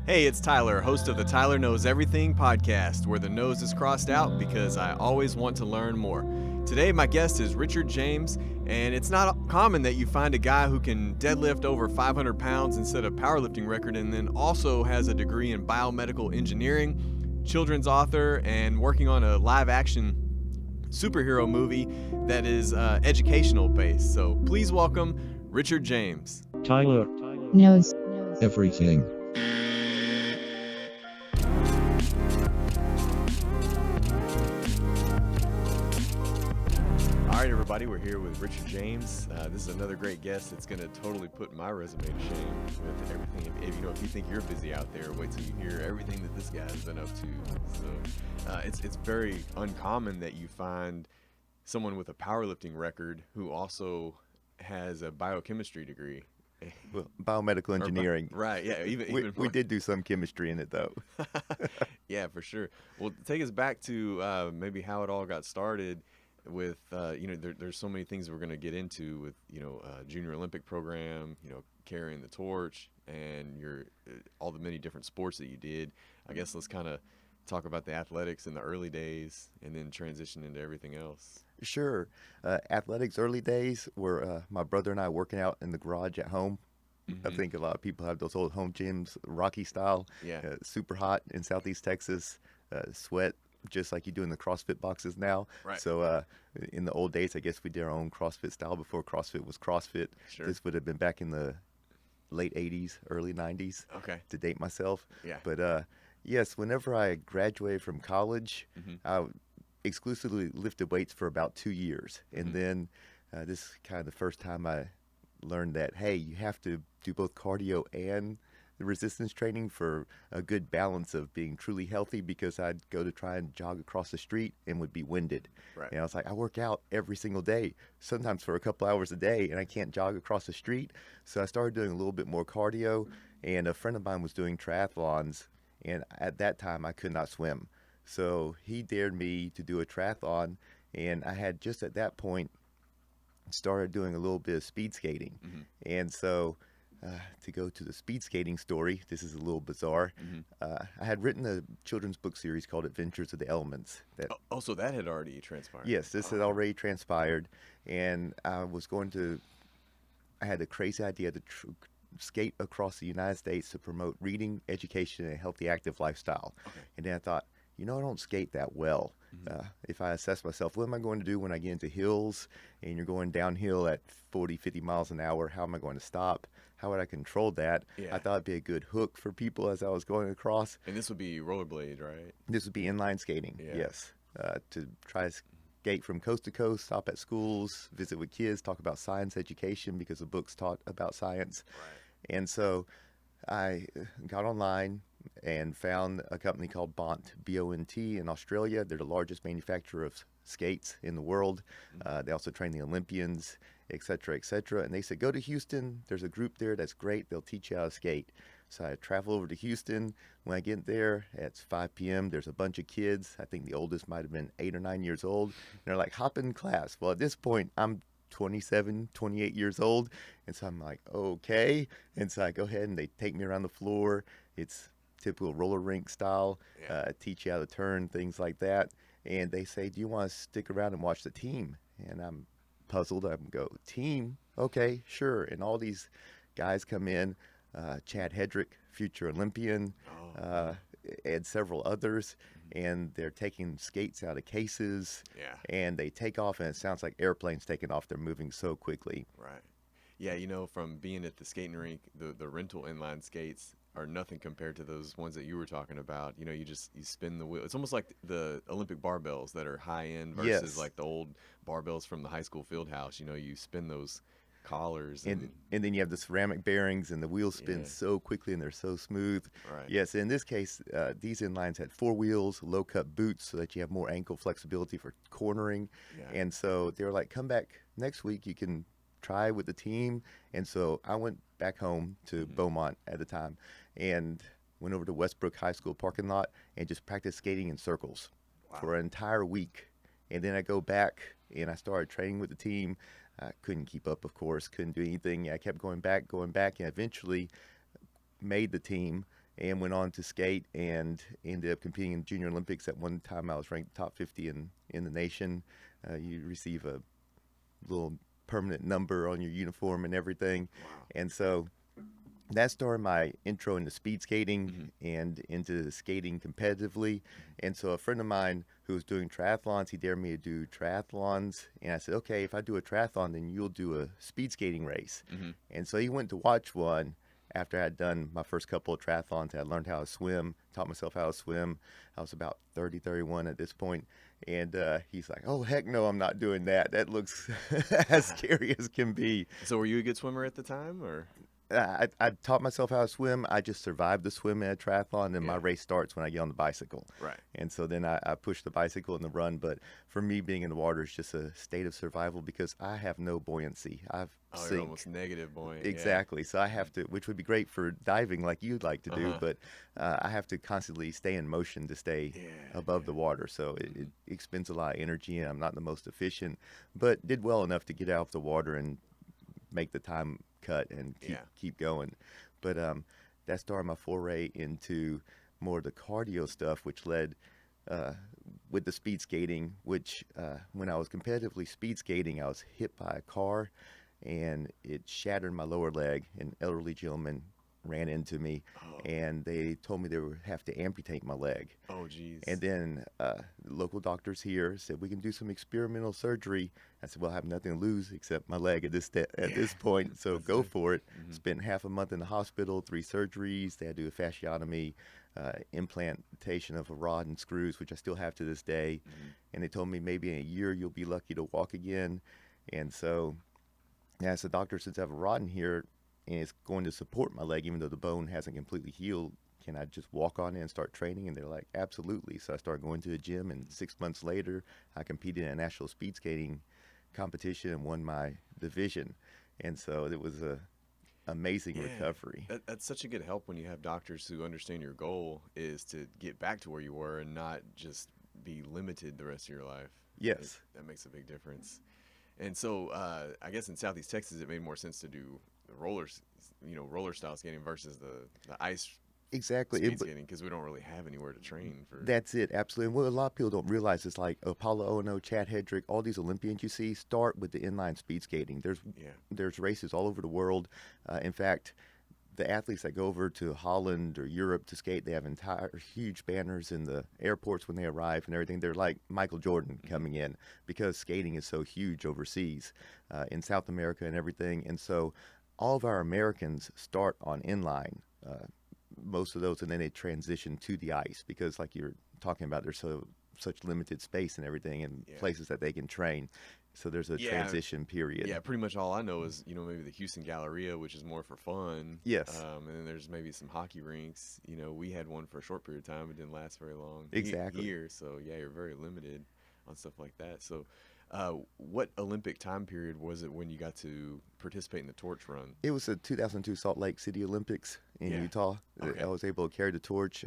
Hey, it's Tyler, host of the Tyler Knows Everything podcast, where the nose is crossed out because I always want to learn more. Today, my guest is Richard James, and it's not common that you find a guy who can deadlift over 500 pounds and set a powerlifting record, and then also has a degree in biomedical engineering, children's author, and working on a live-action superhero movie that is educational based. So please welcome Richard James. Tyler knows everything. All right, everybody, we're here with Richard James. This is another great guest that's going to totally put my resume to shame with everything. If you think you're busy out there, wait till you hear everything that this guy has been up to. So it's very uncommon that you find someone with a powerlifting record who also has a biochemistry degree. Well, biomedical engineering. Right, yeah. We did do some chemistry in it, though. Yeah, for sure. Well, take us back to maybe how it all got started with, there's so many things we're going to get into with, Junior Olympic program, carrying the torch, and all the many different sports that you did. I guess let's kind of talk about the athletics in the early days and then transition into everything else. Sure. Athletics early days were my brother and I working out in the garage at home. Mm-hmm. I think a lot of people have those old home gyms, Rocky style. Yeah. Super hot in Southeast Texas, sweat just like you do in the CrossFit boxes now. Right. So in the old days, I guess we did our own CrossFit style before CrossFit was CrossFit. Sure. This would have been back in the late 80s, early 90s. Okay. To date myself. Yeah. But yes, whenever I graduated from college, Mm-hmm. I exclusively lifted weights for about 2 years. And Mm-hmm. then this is kind of the first time I learned that, hey, you have to do both cardio and the resistance training for a good balance of being truly healthy, because I'd go to try and jog across the street and would be winded. Right. And I was like, I work out every single day, sometimes for a couple hours a day, and I can't jog across the street. So I started doing a little bit more cardio, and a friend of mine was doing triathlons, and at that time I could not swim. So he dared me to do a triathlon, and I had just at that point started doing a little bit of speed skating. Mm-hmm. And so to go to the speed skating story, this is a little bizarre. Mm-hmm. I had written a children's book series called Adventures of the Elements. So that had already transpired. Yes, this had already transpired, and I had a crazy idea to skate across the United States to promote reading, education, and a healthy, active lifestyle. Okay. And then I thought, I don't skate that well. Mm-hmm. If I assess myself, what am I going to do when I get into hills and you're going downhill at 40, 50 miles an hour? How am I going to stop? How would I control that? Yeah. I thought it'd be a good hook for people as I was going across. And this would be rollerblade, right? This would be inline skating, Yeah. yes. To try to skate from coast to coast, stop at schools, visit with kids, talk about science education, because the books taught about science. Right. And so I got online and found a company called Bont, B-O-N-T, in Australia. They're the largest manufacturer of skates in the world. They also train the Olympians, et cetera, et cetera. And they said, go to Houston. There's a group there that's great. They'll teach you how to skate. So I travel over to Houston. When I get there, it's 5 p.m. There's a bunch of kids. I think the oldest might have been 8 or 9 years old. And they're like, hop in class. Well, at this point, I'm 27, 28 years old. And so I'm like, okay. And so I go ahead and they take me around the floor. It's typical roller rink style, Yeah. Teach you how to turn, things like that. And they say, do you want to stick around and watch the team? And I'm puzzled. I go, team? Okay, sure. And all these guys come in, Chad Hedrick, future Olympian, and several others. And they're taking skates out of cases. Yeah. And they take off, and it sounds like airplanes taking off. They're moving so quickly. Right. Yeah, from being at the skating rink, the rental inline skates are nothing compared to those ones that you were talking about. You spin the wheel. It's almost like the Olympic barbells that are high end versus Yes. like the old barbells from the high school field house. You spin those collars. And then you have the ceramic bearings, and the wheels spin Yeah. so quickly, and they're so smooth. Right. Yes, in this case, these inlines had 4 wheels, low-cut boots, so that you have more ankle flexibility for cornering. Yeah. And so they were like, come back next week, you can try with the team. And so I went back home to Beaumont at the time and went over to Westbrook High School parking lot and just practiced skating in circles for an entire week. And then I go back and I started training with the team. I couldn't keep up, of course, couldn't do anything. I kept going back, and eventually made the team. and went on to skate and ended up competing in Junior Olympics. At one time, I was ranked top 50 in the nation. You receive a little permanent number on your uniform and everything. Wow. And so that started my intro into speed skating and into skating competitively. And so a friend of mine who was doing triathlons, he dared me to do triathlons. And I said, okay, if I do a triathlon, then you'll do a speed skating race. And so he went to watch one. After I had done my first couple of triathlons, I learned how to swim, taught myself how to swim. I was about 30, 31 at this point. And he's like, oh, heck no, I'm not doing that. That looks as scary as can be. So were you a good swimmer at the time, or? I taught myself how to swim. I just survived the swim in a triathlon, and my race starts when I get on the bicycle. Right. And so then I push the bicycle and the run. But for me, being in the water is just a state of survival because I have no buoyancy. You're almost negative buoyant. Exactly. Yeah. So I have to, which would be great for diving like you'd like to do, but I have to constantly stay in motion to stay above the water. So it expends a lot of energy, and I'm not the most efficient, but did well enough to get out of the water and make the time cut and keep going. But that started my foray into more of the cardio stuff, which led with the speed skating, which when I was competitively speed skating, I was hit by a car and it shattered my lower leg. An elderly gentleman ran into me, and they told me they would have to amputate my leg. Oh, geez. And then local doctors here said, we can do some experimental surgery. I said, well, I have nothing to lose except my leg at this point, so go for it. Spent half a month in the hospital, 3 surgeries. They had to do a fasciotomy, implantation of a rod and screws, which I still have to this day. And they told me maybe in a year you'll be lucky to walk again. And so, as the doctor says, I have a rod in here, and it's going to support my leg even though the bone hasn't completely healed. Can I just walk on it and start training? And they're like, absolutely. So I started going to the gym, and 6 months later, I competed in a national speed skating competition and won my division. And so it was a amazing recovery. That's such a good help when you have doctors who understand your goal is to get back to where you were and not just be limited the rest of your life. Yes. That makes a big difference. And so I guess in Southeast Texas, it made more sense to do the roller style skating versus the ice speed skating, because we don't really have anywhere to train for. That's it, absolutely. And what a lot of people don't realize is like Apollo Ono, Chad Hedrick, all these Olympians you see start with the inline speed skating. There's races all over the world. In fact, the athletes that go over to Holland or Europe to skate, they have entire huge banners in the airports when they arrive and everything. They're like Michael Jordan coming in because skating is so huge overseas, in South America and everything. And so all of our Americans start on inline, most of those, and then they transition to the ice because, like you're talking about, there's such limited space and everything and places that they can train. So there's a transition period. Yeah, pretty much all I know is, maybe the Houston Galleria, which is more for fun. Yes. And then there's maybe some hockey rinks. We had one for a short period of time. It didn't last very long. Exactly. Here, so you're very limited on stuff like that. So what Olympic time period was it when you got to participate in the torch run? It was the 2002 Salt Lake City Olympics in Utah. Okay. I was able to carry the torch.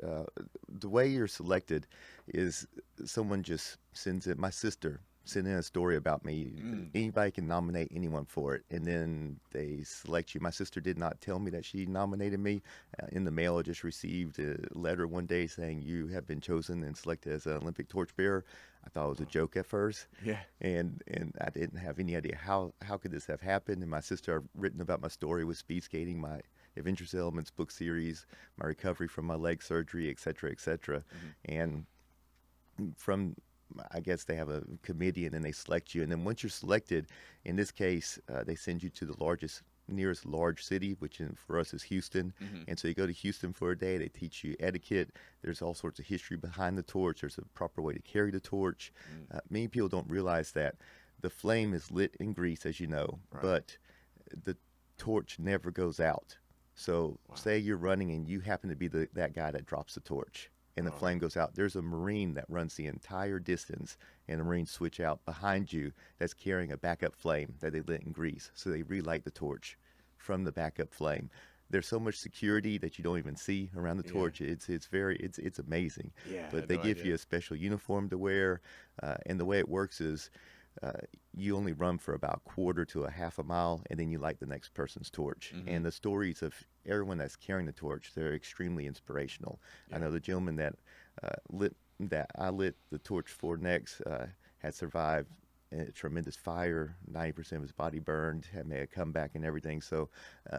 The way you're selected is someone just sends it. My sister sent in a story about me. Anybody can nominate anyone for it, and then they select you. My sister did not tell me that she nominated me. In the mail, I just received a letter one day saying you have been chosen and selected as an Olympic torchbearer. I thought it was a joke at first. Yeah. And I didn't have any idea how could this have happened. And my sister had written about my story with speed skating, my Adventures Elements book series, my recovery from my leg surgery, et cetera, et cetera. And from, I guess they have a committee and then they select you. And then once you're selected, in this case, they send you to the nearest large city, which for us is Houston. And so you go to Houston for a day. They teach you etiquette. There's all sorts of history behind the torch. There's a proper way to carry the torch. Many people don't realize that the flame is lit in grease, as you know, but the torch never goes out. So say you're running and you happen to be that guy that drops the torch and the flame goes out. There's a Marine that runs the entire distance, and the Marines switch out behind you that's carrying a backup flame that they lit in grease. So they relight the torch from the backup flame. There's so much security that you don't even see around the torch. It's amazing. But they give you a special uniform to wear, and the way it works is you only run for about a quarter to a half a mile, and then you light the next person's torch. And the stories of everyone that's carrying the torch, they're extremely inspirational. Yeah. I know the gentleman that I lit the torch for next had survived a tremendous fire. 90% of his body burned, had made a comeback and everything. So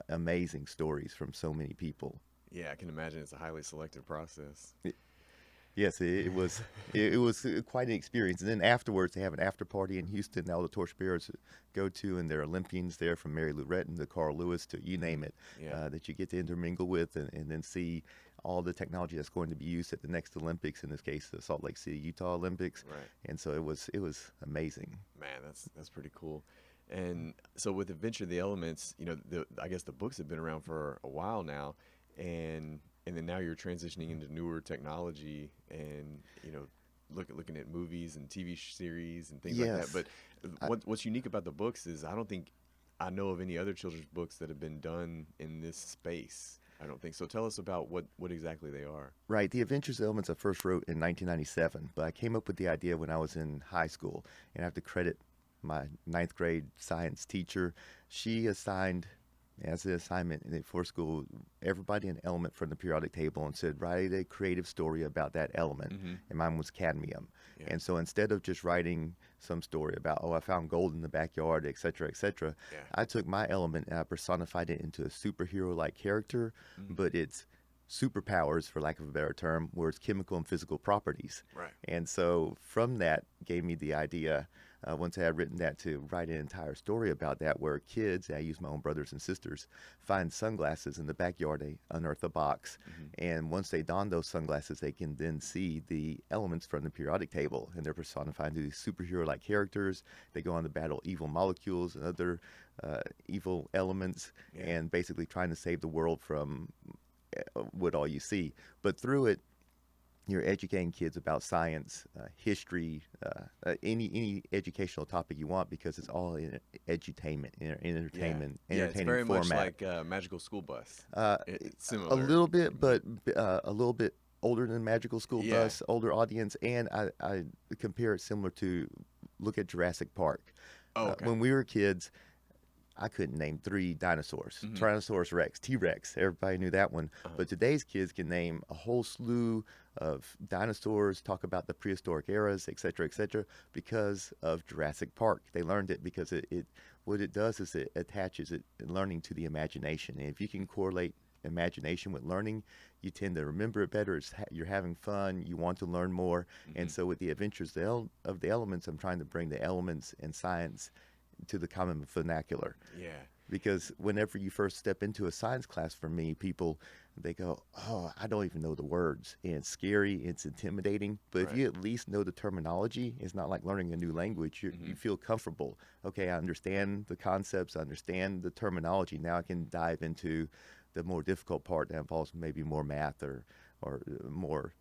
amazing stories from so many people. Yeah, I can imagine it's a highly selective process. Yes, it was quite an experience. And then afterwards, they have an after party in Houston that all the Torchbearers go to, and there are Olympians there from Mary Lou Retton to Carl Lewis to you name it, Yeah. that you get to intermingle with and then see all the technology that's going to be used at the next Olympics, in this case, the Salt Lake City, Utah Olympics. Right. And so it was amazing. Man, that's pretty cool. And so with Adventure of the Elements, I guess the books have been around for a while now, and then now you're transitioning into newer technology and looking at movies and TV series and things like Yes. that. But what's unique about the books is I don't think I know of any other children's books that have been done in this space. I don't think so. Tell us about what exactly they are. Right. The Adventures of Elements I first wrote in 1997, but I came up with the idea when I was in high school, and I have to credit my ninth grade science teacher. She assigned, as an assignment for school, everybody an element from the periodic table and said, write a creative story about that element. Mm-hmm. And mine was cadmium. Yeah. And so instead of just writing some story about, I found gold in the backyard, et cetera, Yeah. I took my element and I personified it into a superhero-like character, Mm-hmm. but it's superpowers, for lack of a better term, where it's chemical and physical properties. Right. And so from that gave me the idea, once I had written that, to write an entire story about that, where kids, I use my own brothers and sisters, find sunglasses in the backyard, they unearth a box, and once they don those sunglasses, they can then see the elements from the periodic table, and they're personified into these superhero-like characters. They go on to battle evil molecules and other evil elements, and basically trying to save the world from what all you see. But through it, you're educating kids about science, history, any educational topic you want, because it's all in edutainment, entertainment, Yeah, it's entertaining very format. much like Magical School Bus. It's similar. A little bit, but a little bit older than Magical School Yeah. Bus, older audience, and I compare it similar to, look at Jurassic Park. Oh, okay. When we were kids, I couldn't name 3 dinosaurs. Mm-hmm. Tyrannosaurus Rex, T-Rex, everybody knew that one. Uh-huh. But today's kids can name a whole slew of dinosaurs, talk about the prehistoric eras, et cetera, because of Jurassic Park. They learned it because what it does is it attaches it, learning, to the imagination. And if you can correlate imagination with learning, you tend to remember it better. You're having fun. You want to learn more. And so with the Adventures of the Elements, I'm trying to bring the elements and science to the common vernacular. Yeah. Because whenever you first step into a science class, for me, people, they go, oh, I don't even know the words. And it's scary, it's intimidating. But if you at least know the terminology, it's not like learning a new language. You feel comfortable. Okay, I understand the concepts, I understand the terminology. Now I can dive into the more difficult part that involves maybe more math or more,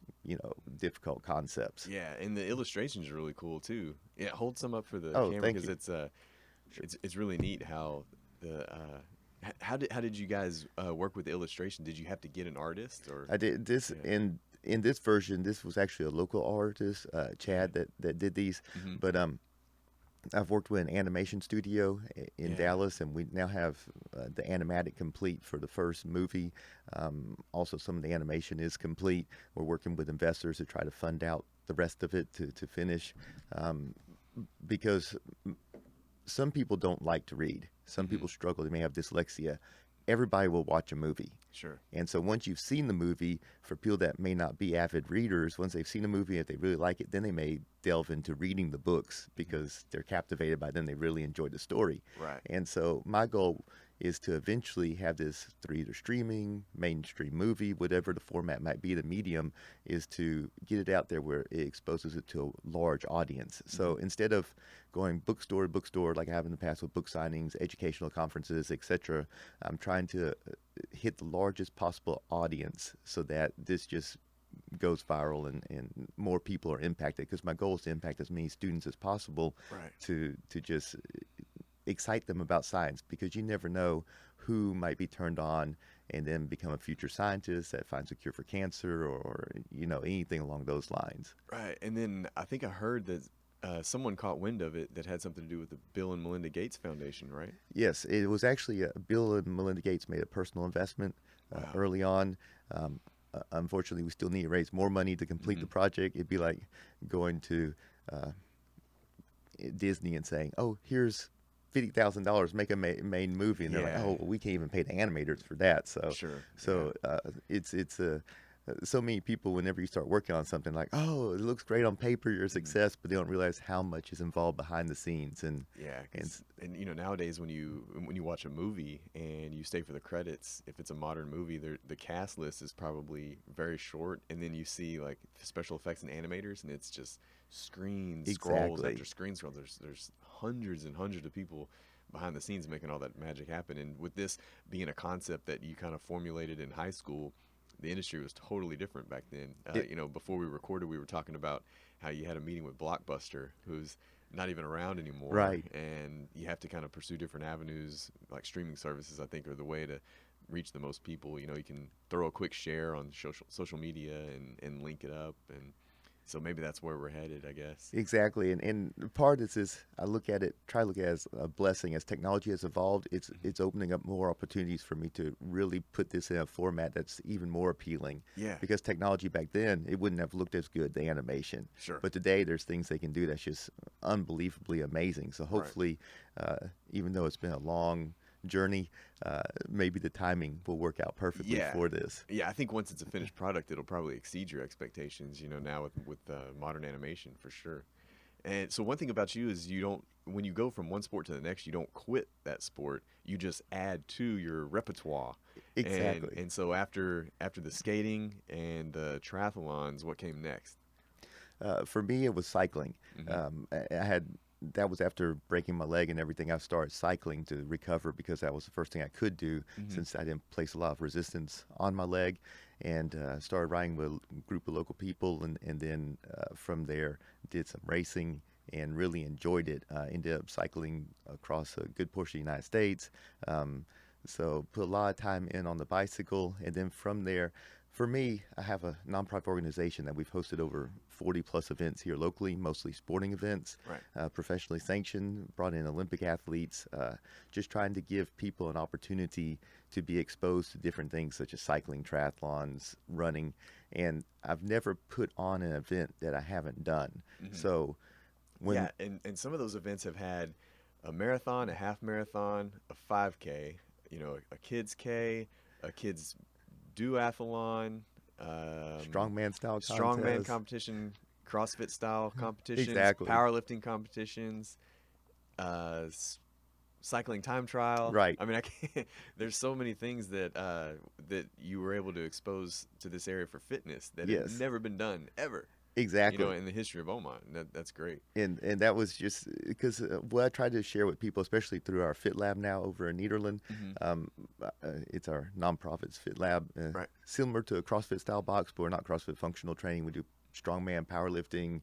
difficult concepts. Yeah, and the illustrations are really cool too. Yeah, hold some up for the Oh, camera, thank because you. it's really neat how the how did you guys work with the illustration? Did you have to get an artist, or? I did this in this version. This was actually a local artist, Chad, that did these. But I've worked with an animation studio in Dallas, and we now have the animatic complete for the first movie. Also, some of the animation is complete. We're working with investors to try to fund out the rest of it to finish, because some people don't like to read. Some people struggle. They may have dyslexia. Everybody will watch a movie. Sure. And so once you've seen the movie, for people that may not be avid readers, once they've seen the movie, if they really like it, then they may delve into reading the books because they're captivated by them. They really enjoy the story. Right. And so my goal is to eventually have this through either streaming, mainstream movie, whatever the format might be, the medium, is to get it out there where it exposes it to a large audience. So instead of going bookstore to bookstore like I have in the past with book signings, educational conferences, etc., I'm trying to hit the largest possible audience so that this just goes viral and more people are impacted, because my goal is to impact as many students as possible. Right. to just excite them about science, because you never know who might be turned on and then become a future scientist that finds a cure for cancer or anything along those lines. Right. And then I think I heard that someone caught wind of it that had something to do with the Bill and Melinda Gates Foundation, right? Yes, it was actually Bill and Melinda Gates made a personal investment Wow. early on. Unfortunately, we still need to raise more money to complete the project. It'd be like going to Disney and saying, "Oh, here's $50,000, make a main movie," and they're like, Yeah. "Oh, well, we can't even pay the animators for that." Sure. It's so many people, whenever you start working on something, like, "Oh, it looks great on paper, you're a success," but they don't realize how much is involved behind the scenes. Yeah, And and you know, nowadays when you watch a movie and you stay for the credits, if it's a modern movie, the cast list is probably very short, and then you see like special effects and animators, and it's just screen scrolls Exactly. after screen scrolls. There's hundreds and hundreds of people behind the scenes making all that magic happen. And with this being a concept that you kind of formulated in high school, the industry was totally different back then. It, You know, before we recorded, we were talking about how you had a meeting with Blockbuster, who's not even around anymore, Right. and you have to kind of pursue different avenues. Like streaming services, I think, are the way to reach the most people. You know, you can throw a quick share on social media and link it up, and so maybe that's where we're headed, I guess. Exactly, and part of this is I look at it, try to look at it as a blessing. As technology has evolved, it's opening up more opportunities for me to really put this in a format that's even more appealing. Yeah. Because technology back then, it wouldn't have looked as good, the animation. Sure. But today, there's things they can do that's just unbelievably amazing. So hopefully, even though it's been a long journey, maybe the timing will work out perfectly for this. Yeah, I think once it's a finished product, it'll probably exceed your expectations, you know, now with modern animation for sure. And so one thing about you is you don't, when you go from one sport to the next, you don't quit that sport. You just add to your repertoire. Exactly. And so after the skating and the triathlons, what came next? For me, it was cycling. I had that was after breaking my leg and everything. I started cycling to recover because that was the first thing I could do since I didn't place a lot of resistance on my leg, and started riding with a group of local people, and then from there did some racing and really enjoyed it. Ended up cycling across a good portion of the United States. So put a lot of time in on the bicycle, and then from there, for me, I have a nonprofit organization that we've hosted over 40 plus events here locally, mostly sporting events, Right. professionally sanctioned, brought in Olympic athletes, just trying to give people an opportunity to be exposed to different things such as cycling, triathlons, running. And I've never put on an event that I haven't done. So when and some of those events have had a marathon, a half marathon, a 5K, you know, a kids K, a kids duathlon, strongman style strongman contest. competition, CrossFit style competitions, Exactly. powerlifting competitions, cycling time trial. Right. I mean, I can't. There's so many things that that you were able to expose to this area for fitness that had Yes. never been done ever. Exactly. You know, in the history of Beaumont. That's great. And that was just because what I try to share with people, especially through our Fit Lab now over in Nederland, it's our nonprofit's Fit Lab, Right. similar to a CrossFit style box, but we're not CrossFit functional training. We do strongman powerlifting,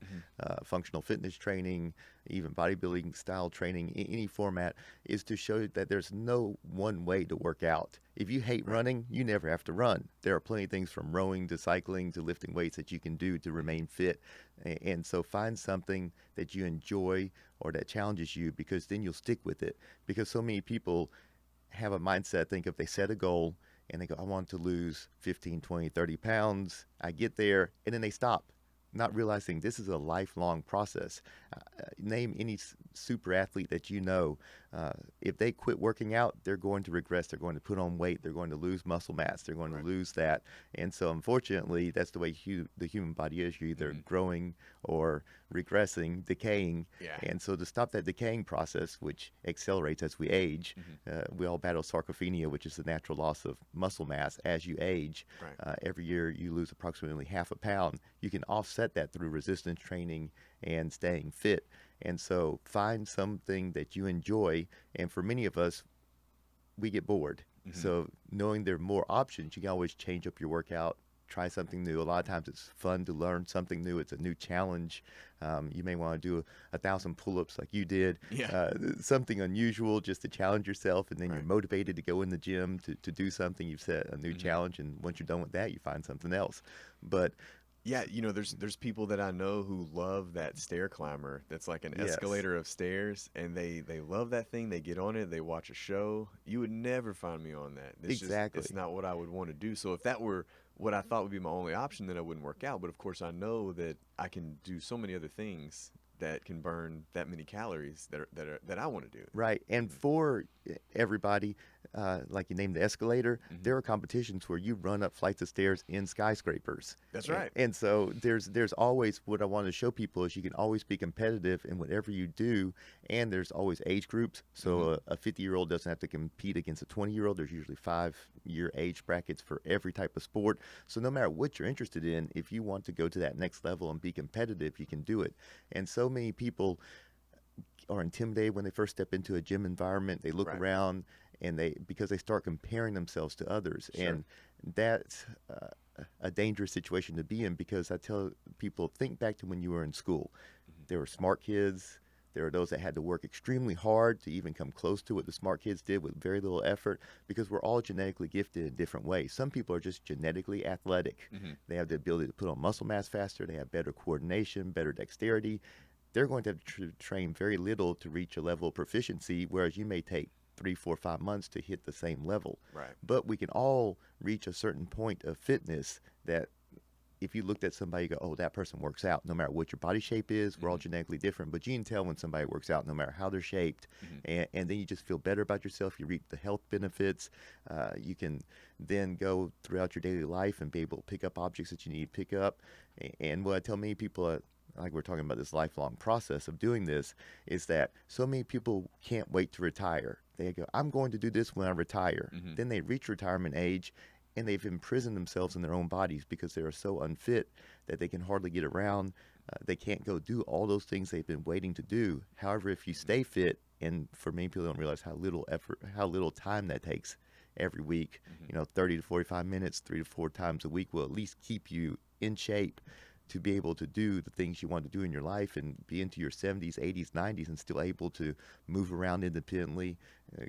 functional fitness training, even bodybuilding style training, any format, is to show that there's no one way to work out. If you hate running, you never have to run. There are plenty of things from rowing to cycling to lifting weights that you can do to remain fit. And so find something that you enjoy or that challenges you, because then you'll stick with it. Because so many people have a mindset, think if they set a goal and they go, I want to lose 15, 20, 30 pounds. I get there, and then they stop, not realizing this is a lifelong process. Name any super athlete that you know. If they quit working out, they're going to regress. They're going to put on weight. They're going to lose muscle mass. They're going to lose that. And so, unfortunately, that's the way the human body is. You're either growing or regressing, decaying. Yeah. And so, to stop that decaying process, which accelerates as we age, we all battle sarcopenia, which is the natural loss of muscle mass as you age. Right. Every year, you lose approximately half a pound. You can offset that through resistance training and staying fit. And so find something that you enjoy. And for many of us, we get bored. So knowing there are more options, you can always change up your workout, try something new. A lot of times it's fun to learn something new. It's a new challenge. You may want to do 1,000 pull-ups like you did, something unusual just to challenge yourself, and then you're motivated to go in the gym to do something. You've set a new challenge, and once you're done with that, you find something else. But Yeah, there's people that I know who love that stair climber. That's like an Yes, escalator of stairs, and they love that thing. They get on it, they watch a show. You would never find me on that. It's exactly. not what I would want to do. So if that were what I thought would be my only option, then it wouldn't work out. But of course, I know that I can do so many other things that can burn that many calories that I want to do. Right. And for everybody, like you named the escalator, Hmm. there are competitions where you run up flights of stairs in skyscrapers. That's And, right. and so there's always what I want to show people is you can always be competitive in whatever you do. And there's always age groups. Hmm. So a 50-year-old doesn't have to compete against a 20-year-old. There's usually 5-year age brackets for every type of sport. So no matter what you're interested in, if you want to go to that next level and be competitive, you can do it. And so many people are intimidated when they first step into a gym environment. They look Right. around and because they start comparing themselves to others, Sure. and that's a dangerous situation to be in. Because I tell people, think back to when you were in school. Hmm. There were smart kids. There are those that had to work extremely hard to even come close to what the smart kids did with very little effort, because we're all genetically gifted in different ways. Some people are just genetically athletic. Hmm. They have the ability to put on muscle mass faster. They have better coordination, better dexterity. They're going to have to train very little to reach a level of proficiency, whereas you may take 3, 4, 5 months to hit the same level. Right. But we can all reach a certain point of fitness that if you looked at somebody, you go, oh, that person works out. No matter what your body shape is, we're all Hmm. genetically different. But you can tell when somebody works out, no matter how they're shaped. Hmm. And then you just feel better about yourself. You reap the health benefits. You can then go throughout your daily life and be able to pick up objects that you need to pick up. And what I tell many people, like we're talking about this lifelong process of doing this, is that so many people can't wait to retire. They go, I'm going to do this when I retire. Hmm. Then they reach retirement age and they've imprisoned themselves in their own bodies because they are so unfit that they can hardly get around. They can't go do all those things they've been waiting to do. However, if you stay fit, and for many people don't realize how little effort, how little time that takes every week, Hmm. 30 to 45 minutes, 3 to 4 times a week will at least keep you in shape to be able to do the things you want to do in your life and be into your 70s, 80s, 90s and still able to move around independently,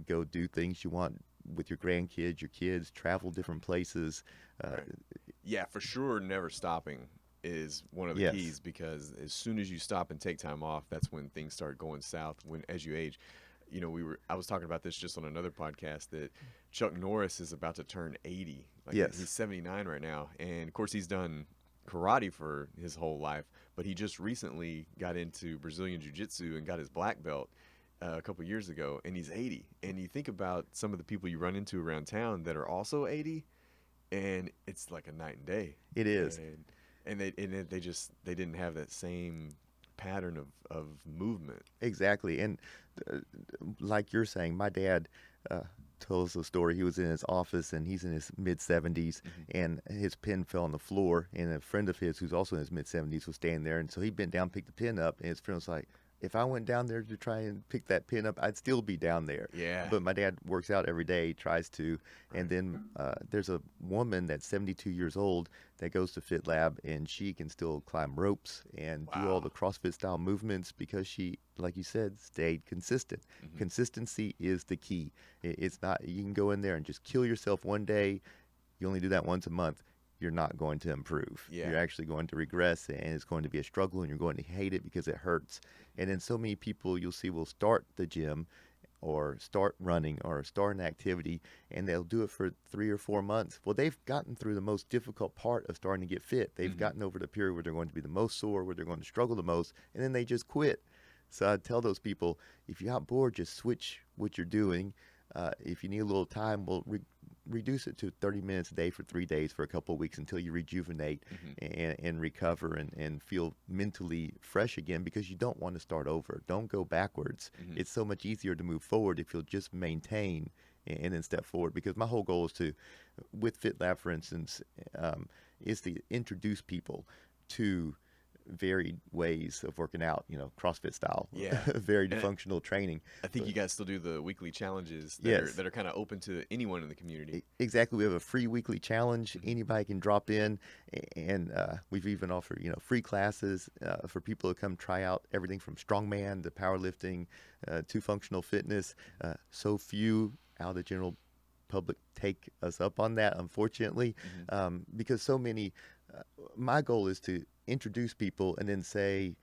go do things you want with your grandkids, your kids, travel different places. Uh, Right. Yeah, for sure, never stopping is one of the yes, keys, because as soon as you stop and take time off, that's when things start going south as you age. I was talking about this just on another podcast, that Chuck Norris is about to turn 80. Like, yes, he's 79 right now, and of course he's done karate for his whole life, but he just recently got into Brazilian jiu-jitsu and got his black belt a couple years ago, and he's 80. And you think about some of the people you run into around town that are also 80, and it's like a night and day. it is. And they didn't have that same pattern of movement. Exactly. And uh, like you're saying, my dad told us a story. He was in his office and he's in his mid 70s Hmm. and his pen fell on the floor. And a friend of his who's also in his mid 70s was standing there. And so he bent down, picked the pen up, and his friend was like, if I went down there to try and pick that pen up, I'd still be down there. Yeah. But my dad works out every day, tries to. Right. And then there's a woman that's 72 years old that goes to Fit Lab, and she can still climb ropes and do all Wow. the CrossFit style movements because she, like you said, stayed consistent. Hmm. Consistency is the key. It's not, you can go in there and just kill yourself one day. You only do that once a month. You're not going to improve. Yeah. You're actually going to regress, and it's going to be a struggle, and you're going to hate it because it hurts. And then so many people you'll see will start the gym or start running or start an activity, and they'll do it for 3 or 4 months. Well, they've gotten through the most difficult part of starting to get fit. They've Hmm. gotten over the period where they're going to be the most sore, where they're going to struggle the most, and then they just quit. So I tell those people, if you're out bored, just switch what you're doing. If you need a little time, reduce it to 30 minutes a day for 3 days for a couple of weeks until you rejuvenate Hmm. and recover and feel mentally fresh again, because you don't want to start over. Don't go backwards. Hmm. It's so much easier to move forward if you'll just maintain and then step forward. Because my whole goal is to, with Fit Lab, for instance, is to introduce people to varied ways of working out, CrossFit style, Yeah. very And functional training. I think But you guys still do the weekly challenges yes, that are kind of open to anyone in the community. exactly. We have a free weekly challenge. Hmm. Anybody can drop in, and we've even offered, free classes for people to come try out everything from strongman to powerlifting to functional fitness. So few out of the general public take us up on that, unfortunately, Hmm. because so many My goal is to introduce people and then say,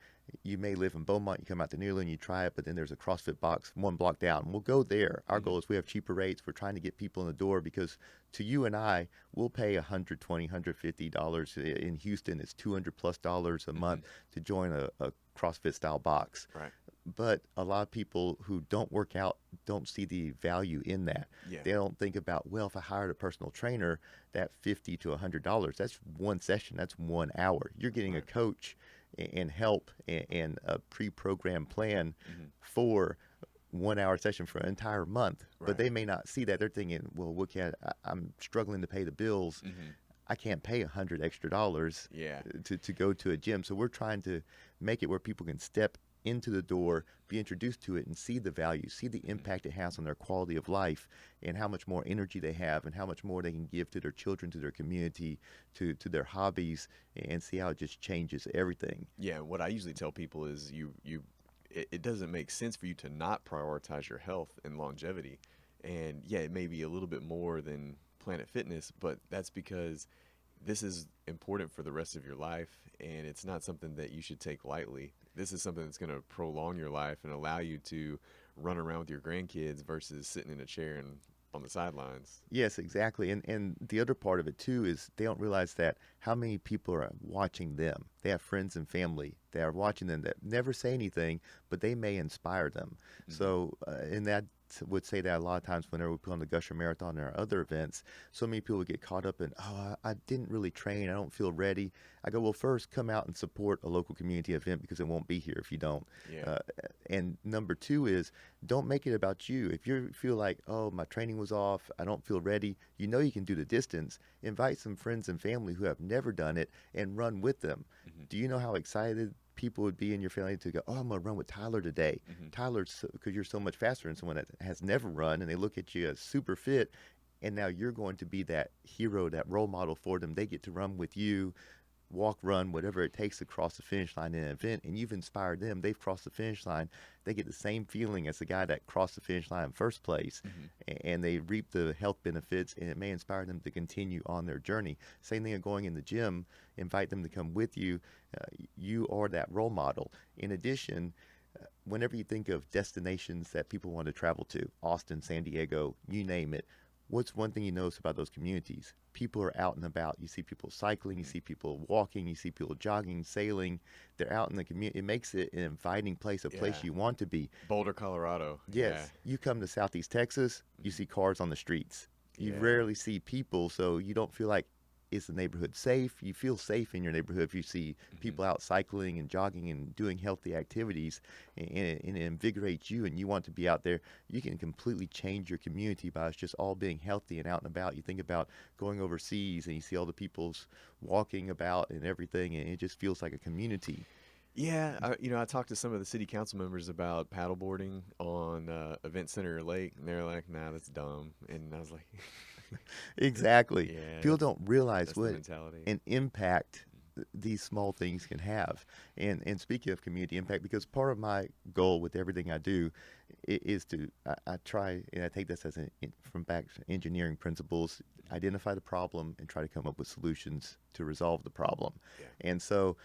you may live in Beaumont, you come out to Neyland, you try it, but then there's a CrossFit box 1 block down. We'll go there. Our goal is we have cheaper rates. We're trying to get people in the door because to you and I, we'll pay $120, $150. In Houston, it's $200+ a month to join a CrossFit style box. Right. But a lot of people who don't work out don't see the value in that. Yeah. They don't think about, well, if I hired a personal trainer, that $50 to $100, that's one session, that's 1 hour. You're getting a coach and help and a pre-programmed plan for 1 hour session for an entire month. Right. But they may not see that. They're thinking, well, I'm struggling to pay the bills. I can't pay $100 extra to go to a gym. So we're trying to make it where people can step into the door, be introduced to it, and see the value, see the impact it has on their quality of life, and how much more energy they have, and how much more they can give to their children, to their community, to their hobbies, and see how it just changes everything. Yeah, what I usually tell people is it doesn't make sense for you to not prioritize your health and longevity. And yeah, it may be a little bit more than Planet Fitness, but that's because this is important for the rest of your life, and it's not something that you should take lightly. This is something that's going to prolong your life and allow you to run around with your grandkids versus sitting in a chair and on the sidelines. Yes, exactly. And the other part of it too is they don't realize that how many people are watching them. They have friends and family that are watching them that never say anything, but they may inspire them. So, and that would say that a lot of times whenever we put on the Gusher Marathon and our other events, so many people would get caught up in, I didn't really train, I don't feel ready. I go, well, first come out and support a local community event because it won't be here if you don't. Yeah. And number two is don't make it about you. If you feel like, oh, my training was off, I don't feel ready, you know you can do the distance. Invite some friends and family who have never done it and run with them. Do you know how excited people would be in your family to go, oh, I'm going to run with Tyler today. Tyler's, because you're so much faster than someone that has never run, and they look at you as super fit, and now you're going to be that hero, that role model for them. They get to run with you, walk, run, whatever it takes to cross the finish line in an event, and you've inspired them. They've crossed the finish line. They get the same feeling as the guy that crossed the finish line in first place, and they reap the health benefits, and it may inspire them to continue on their journey. Same thing of going in the gym, invite them to come with you. You are that role model. In addition, whenever you think of destinations that people want to travel to, Austin, San Diego, you name it, what's one thing you notice about those communities? People are out and about. You see people cycling, you see people walking, you see people jogging, sailing. They're out in the community. It makes it an inviting place, a place you want to be. Boulder, Colorado. Yes. You come to Southeast Texas, you see cars on the streets. You rarely see people, so you don't feel like, is the neighborhood safe? You feel safe in your neighborhood if you see people out cycling and jogging and doing healthy activities, and it invigorates you and you want to be out there. You can completely change your community by us just all being healthy and out and about. You think about going overseas and you see all the people's walking about and everything, and it just feels like a community. Yeah, I talked to some of the city council members about paddleboarding on Event Center Lake, and they're like, nah, that's dumb. And I was like... Exactly. Yeah, people don't realize what mentality. An impact these small things can have. And speaking of community impact, because part of my goal with everything I do is to, I try, and I take this as from back engineering principles, identify the problem and try to come up with solutions to resolve the problem. Yeah. And so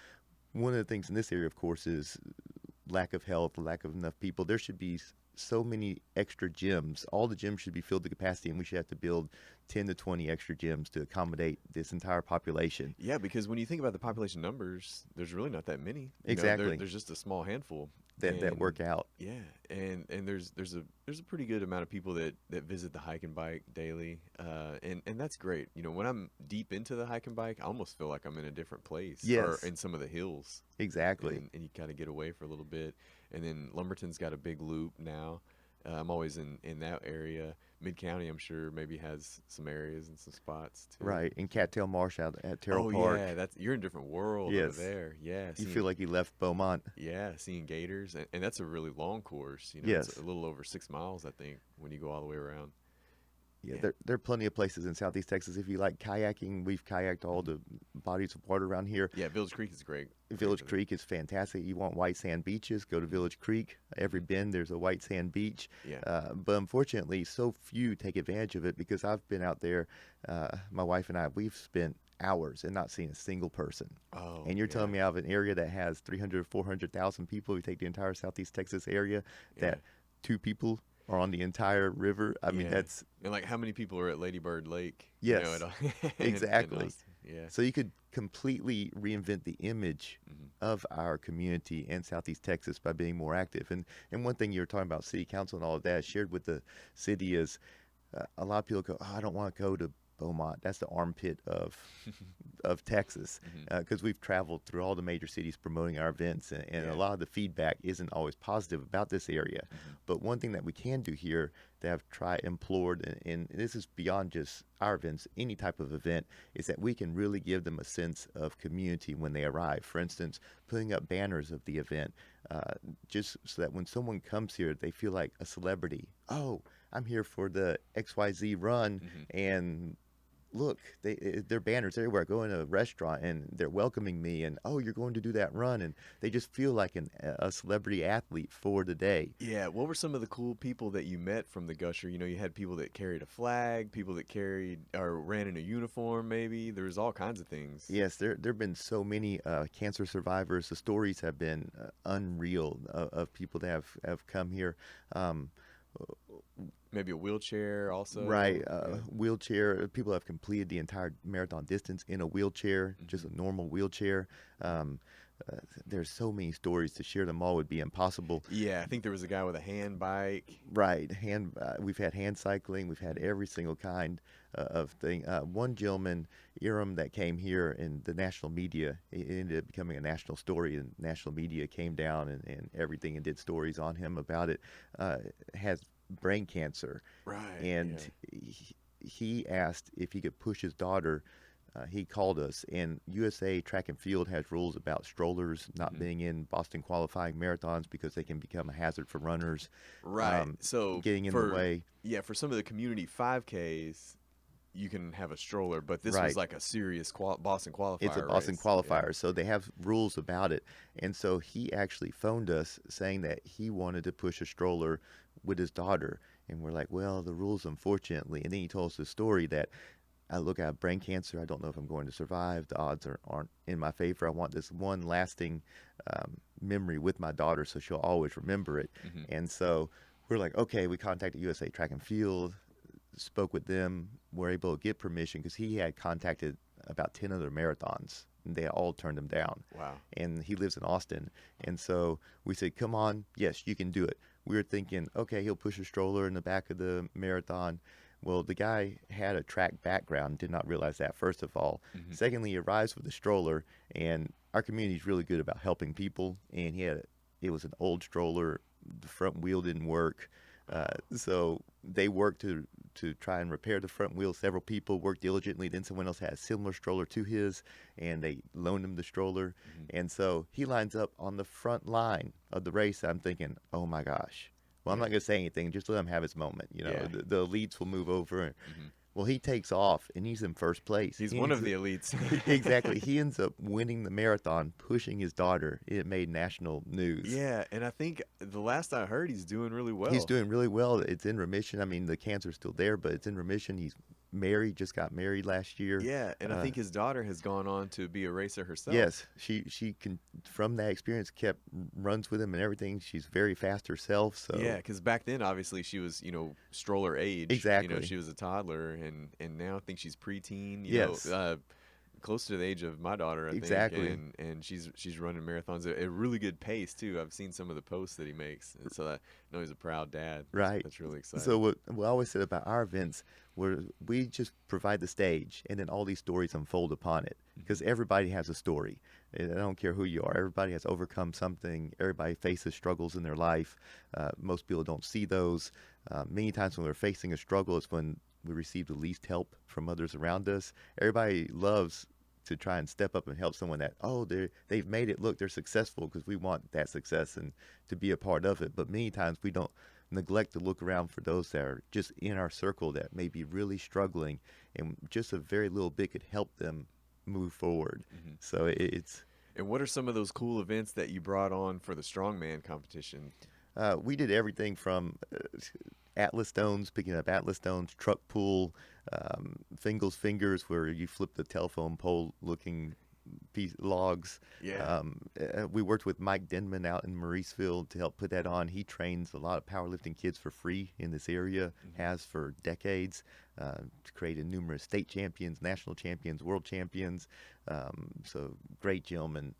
one of the things in this area, of course, is lack of health, lack of enough people. There should be so many extra gyms. All the gyms should be filled to capacity, and we should have to build 10 to 20 extra gyms to accommodate this entire population. Yeah, because when you think about the population numbers, there's really not that many. Exactly. There's just a small handful that work out. Yeah, and there's a pretty good amount of people that visit the hike and bike daily, and that's great. When I'm deep into the hike and bike, I almost feel like I'm in a different place. Yes. Or in some of the hills. Exactly. And you kind of get away for a little bit. And then Lumberton's got a big loop now. I'm always in that area. Mid-County, I'm sure, maybe has some areas and some spots too. Right, and Cattail Marsh out at Terrell Park. Yeah, you're in a different world over there. Yeah, you feel like you left Beaumont. Yeah, seeing gators, and that's a really long course. Yes. It's a little over 6 miles, I think, when you go all the way around. Yeah, there are plenty of places in Southeast Texas. If you like kayaking, we've kayaked all the bodies of water around here. Yeah, Village Creek is great. Village Creek is fantastic. You want white sand beaches, go to Village Creek. Every bend, there's a white sand beach. Yeah. But unfortunately, so few take advantage of it because I've been out there. My wife and I, we've spent hours and not seeing a single person. Oh, And you're telling yeah. me out of an area that has 300, 400,000 people, you take the entire Southeast Texas area, Yeah. that 2 people are on the entire river. I mean, Yeah. that's, And like, how many people are at Lady Bird Lake? yes, In exactly. Austin? Yeah. So you could completely reinvent the image Mhm. of our community in Southeast Texas by being more active. And one thing you were talking about city council and all of that shared with the city is a lot of people go, oh, I don't want to go to Beaumont. That's the armpit of Texas, Mhm. because we've traveled through all the major cities promoting our events, and Yeah. a lot of the feedback isn't always positive about this area. Mhm. But one thing that we can do here that I've implored, and this is beyond just our events, any type of event, is that we can really give them a sense of community when they arrive. For instance, putting up banners of the event, just so that when someone comes here, they feel like a celebrity. Oh, I'm here for the XYZ run, Mhm. and look, they're banners everywhere. I go in a restaurant and they're welcoming me, and oh, you're going to do that run, and they just feel like a celebrity athlete for the day. Yeah, what were some of the cool people that you met from the Gusher? You know, you had people that carried a flag, people that carried or ran in a uniform, maybe. There was all kinds of things. Yes, there've been so many cancer survivors. The stories have been unreal of people that have come here. Maybe a wheelchair also. Right, Yeah. wheelchair. People have completed the entire marathon distance in a wheelchair, just a normal wheelchair. Um, there's so many stories to share them all would be impossible. Yeah, I think there was a guy with a hand bike. Right, we've had hand cycling, we've had every single kind of thing. One gentleman, Iram, that came here in the national media, it ended up becoming a national story, and national media came down and everything and did stories on him about it. Has brain cancer, Right. and he asked if he could push his daughter. He called us, and USA Track and Field has rules about strollers not being in Boston qualifying marathons because they can become a hazard for runners. Right. So Getting in for the way. yeah, for some of the community 5Ks, you can have a stroller, but this Right. was like a serious Boston qualifier. It's a Boston race. qualifier, so they have rules about it. And so he actually phoned us saying that he wanted to push a stroller with his daughter. And we're like, well, the rules, unfortunately. And then he told us the story that I have brain cancer. I don't know if I'm going to survive. The odds aren't in my favor. I want this one lasting memory with my daughter so she'll always remember it. Mhm. And so we're like, okay, we contacted USA Track and Field, spoke with them, were able to get permission because he had contacted about 10 other marathons, and they all turned him down. Wow. And he lives in Austin. And so we said, come on, yes, you can do it. We were thinking, okay, he'll push a stroller in the back of the marathon. Well, the guy had a track background, did not realize that, first of all. Mhm. Secondly, he arrives with a stroller, and our community is really good about helping people. And it was an old stroller, the front wheel didn't work. So they worked to try and repair the front wheel. Several people worked diligently. Then someone else had a similar stroller to his, and they loaned him the stroller. And so he lines up on the front line of the race. I'm thinking, oh my gosh. Well, I'm not going to say anything. Just let him have his moment. You know, Yeah. the elites will move over. Mhm. Well, he takes off, and he's in first place. He's He one ends of the up- elites. Exactly. He ends up winning the marathon, pushing his daughter. It made national news. Yeah, and I think the last I heard, he's doing really well. He's doing really well. It's in remission. I mean, the cancer's still there, but it's in remission. He's married, just got married last year. Yeah, and I think his daughter has gone on to be a racer herself. Yes, she can, from that experience, kept runs with him and everything. She's very fast herself. So Yeah, because back then, obviously, she was, stroller age. Exactly. She was a toddler, and now I think she's preteen. Yes. Close to the age of my daughter, I Exactly. think. And she's running marathons at a really good pace too. I've seen some of the posts that he makes, and so I know he's a proud dad. Right. That's really exciting. So what we always said about our events, where we just provide the stage, and then all these stories unfold upon it, because everybody has a story. And I don't care who you are. Everybody has overcome something. Everybody faces struggles in their life. Most people don't see those. Many times when we're facing a struggle, it's when we receive the least help from others around us. Everybody loves to try and step up and help someone that, they've made it, look, they're successful, because we want that success and to be a part of it. But many times we don't neglect to look around for those that are just in our circle that may be really struggling, and just a very little bit could help them move forward. So it's And what are some of those cool events that you brought on for the strongman competition? we did everything from atlas stones, picking up atlas stones, truck pull, fingers where you flip the telephone pole looking logs. Yeah. We worked with Mike Denman out in Mauriceville to help put that on. He trains a lot of powerlifting kids for free in this area, has for decades, created numerous state champions, national champions, world champions. So great gentleman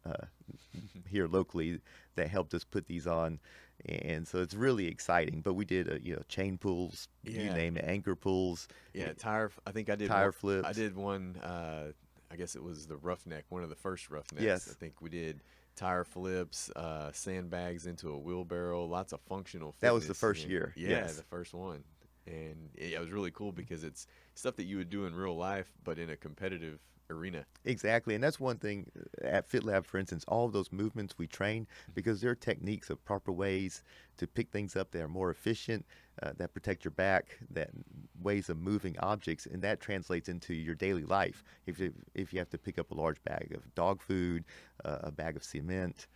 here locally that helped us put these on. And so it's really exciting. But we did, chain pulls, you name it, anchor pulls. Yeah, I think I did tire flips. I did one. I guess it was the roughneck, one of the first roughnecks. Yes. I think we did tire flips, sandbags into a wheelbarrow, lots of functional fitness. That was the first year. Yeah, yes. The first one. And it was really cool because it's stuff that you would do in real life, but in a competitive arena. Exactly. And that's one thing at FitLab, for instance, all of those movements we train because there are techniques of proper ways to pick things up that are more efficient, that protect your back, that ways of moving objects, and that translates into your daily life. If you have to pick up a large bag of dog food, a bag of cement,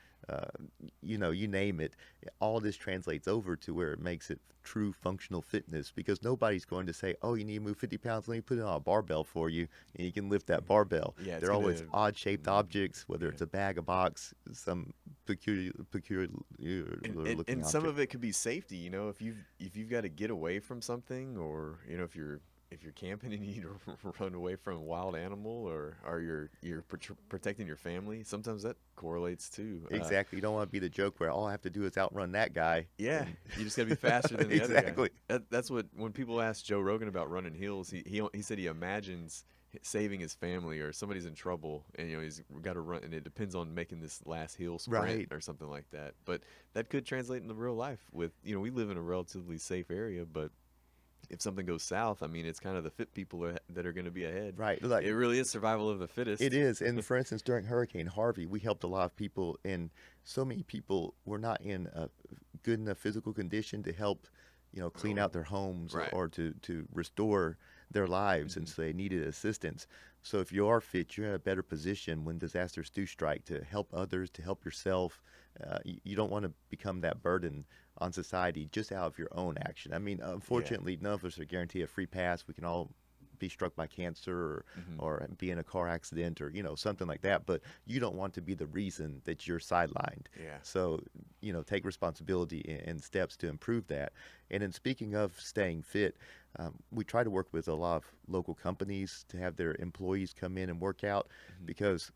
you name it, all this translates over to where it makes it true functional fitness because nobody's going to say, oh, you need to move 50 pounds, let me put it on a barbell for you, and you can lift that barbell. Yeah, they're always odd-shaped objects, whether it's a bag, a box, some peculiar looking and object. some of it could be safety, if you've got to get away from something, or if you're camping and you need to run away from a wild animal, or you're protecting your family, sometimes that correlates too. Exactly. You don't want to be the joke where all I have to do is outrun that guy. Yeah, you just got to be faster than the exactly. other guy. That's what, when people ask Joe Rogan about running hills, he said he imagines saving his family, or somebody's in trouble and he's got to run, and it depends on making this last hill sprint, right, or something like that. But that could translate into real life with, we live in a relatively safe area, but if something goes south, I mean, it's kind of the fit people that are going to be ahead. Right. Like, it really is survival of the fittest. It is. And for instance, during Hurricane Harvey, we helped a lot of people, and so many people were not in a good enough physical condition to help, clean out their homes, right, or to restore their lives, and so they needed assistance. So if you are fit, you're in a better position when disasters do strike to help others, to help yourself. You don't want to become that burden on society just out of your own action. I mean, unfortunately, none of us are guaranteed a free pass. We can all be struck by cancer, or be in a car accident, or something like that, but you don't want to be the reason that you're sidelined. Yeah. So take responsibility and steps to improve that. And then, speaking of staying fit, we try to work with a lot of local companies to have their employees come in and work out, because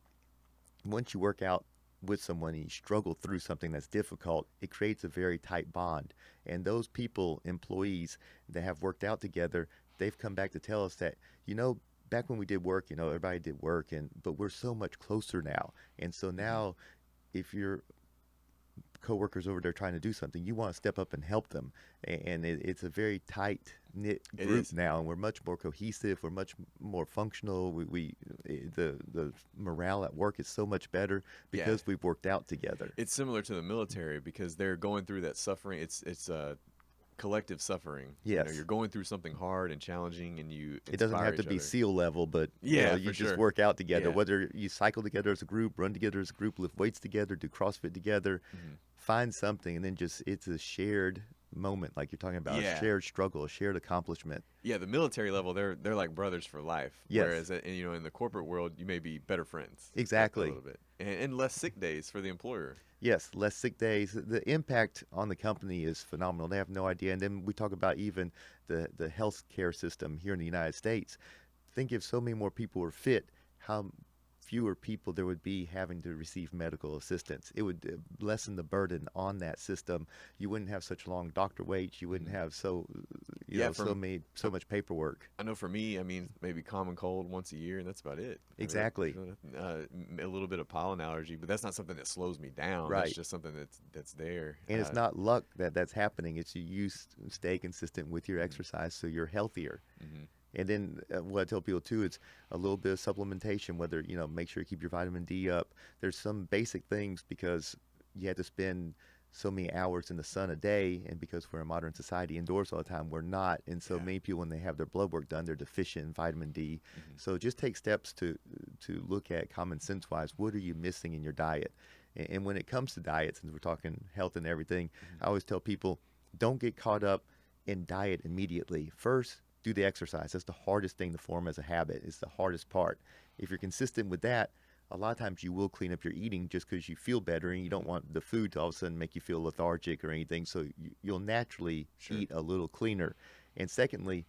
once you work out with someone and you struggle through something that's difficult, it creates a very tight bond. And those people, employees that have worked out together, they've come back to tell us that, back when we did work, everybody did work, but we're so much closer now. And so now, if your coworkers over there trying to do something, you want to step up and help them. And it's a very tight-knit group now, and we're much more cohesive. We're much more functional. The morale at work is so much better because we've worked out together. It's similar to the military because they're going through that suffering. It's collective suffering. Yes. You're going through something hard and challenging, and you it doesn't have to be SEAL level, but you just work out together. Whether you cycle together as a group, run together as a group, lift weights together, do CrossFit together, find something, and then it's a shared moment, like you're talking about, a shared struggle, a shared accomplishment. Yeah, the military level, they're like brothers for life. Yes. Whereas in the corporate world, you may be better friends. Exactly. A little bit, and less sick days for the employer. Yes, less sick days. The impact on the company is phenomenal. They have no idea. And then we talk about even the healthcare system here in the United States. Think if so many more people were fit, how fewer people there would be having to receive medical assistance. It would lessen the burden on that system. You wouldn't have such long doctor waits. You wouldn't have so much paperwork. I know for me, I mean, maybe common cold once a year, and that's about it. Exactly. A little bit of pollen allergy, but that's not something that slows me down. Right. It's just something that's there. And it's not luck that's happening. It's you stay consistent with your exercise, so you're healthier. And then what I tell people too, it's a little bit of supplementation, whether, make sure you keep your vitamin D up. There's some basic things because you have to spend so many hours in the sun a day, and because we're a modern society indoors all the time, we're not. And so many people, when they have their blood work done, they're deficient in vitamin D. So just take steps to look at common sense wise, what are you missing in your diet? And when it comes to diet, since we're talking health and everything, I always tell people, don't get caught up and diet immediately. First, do the exercise. That's the hardest thing to form as a habit. It's the hardest part. If you're consistent with that, a lot of times you will clean up your eating just because you feel better, and you don't want the food to all of a sudden make you feel lethargic or anything. So you'll naturally eat a little cleaner. And secondly,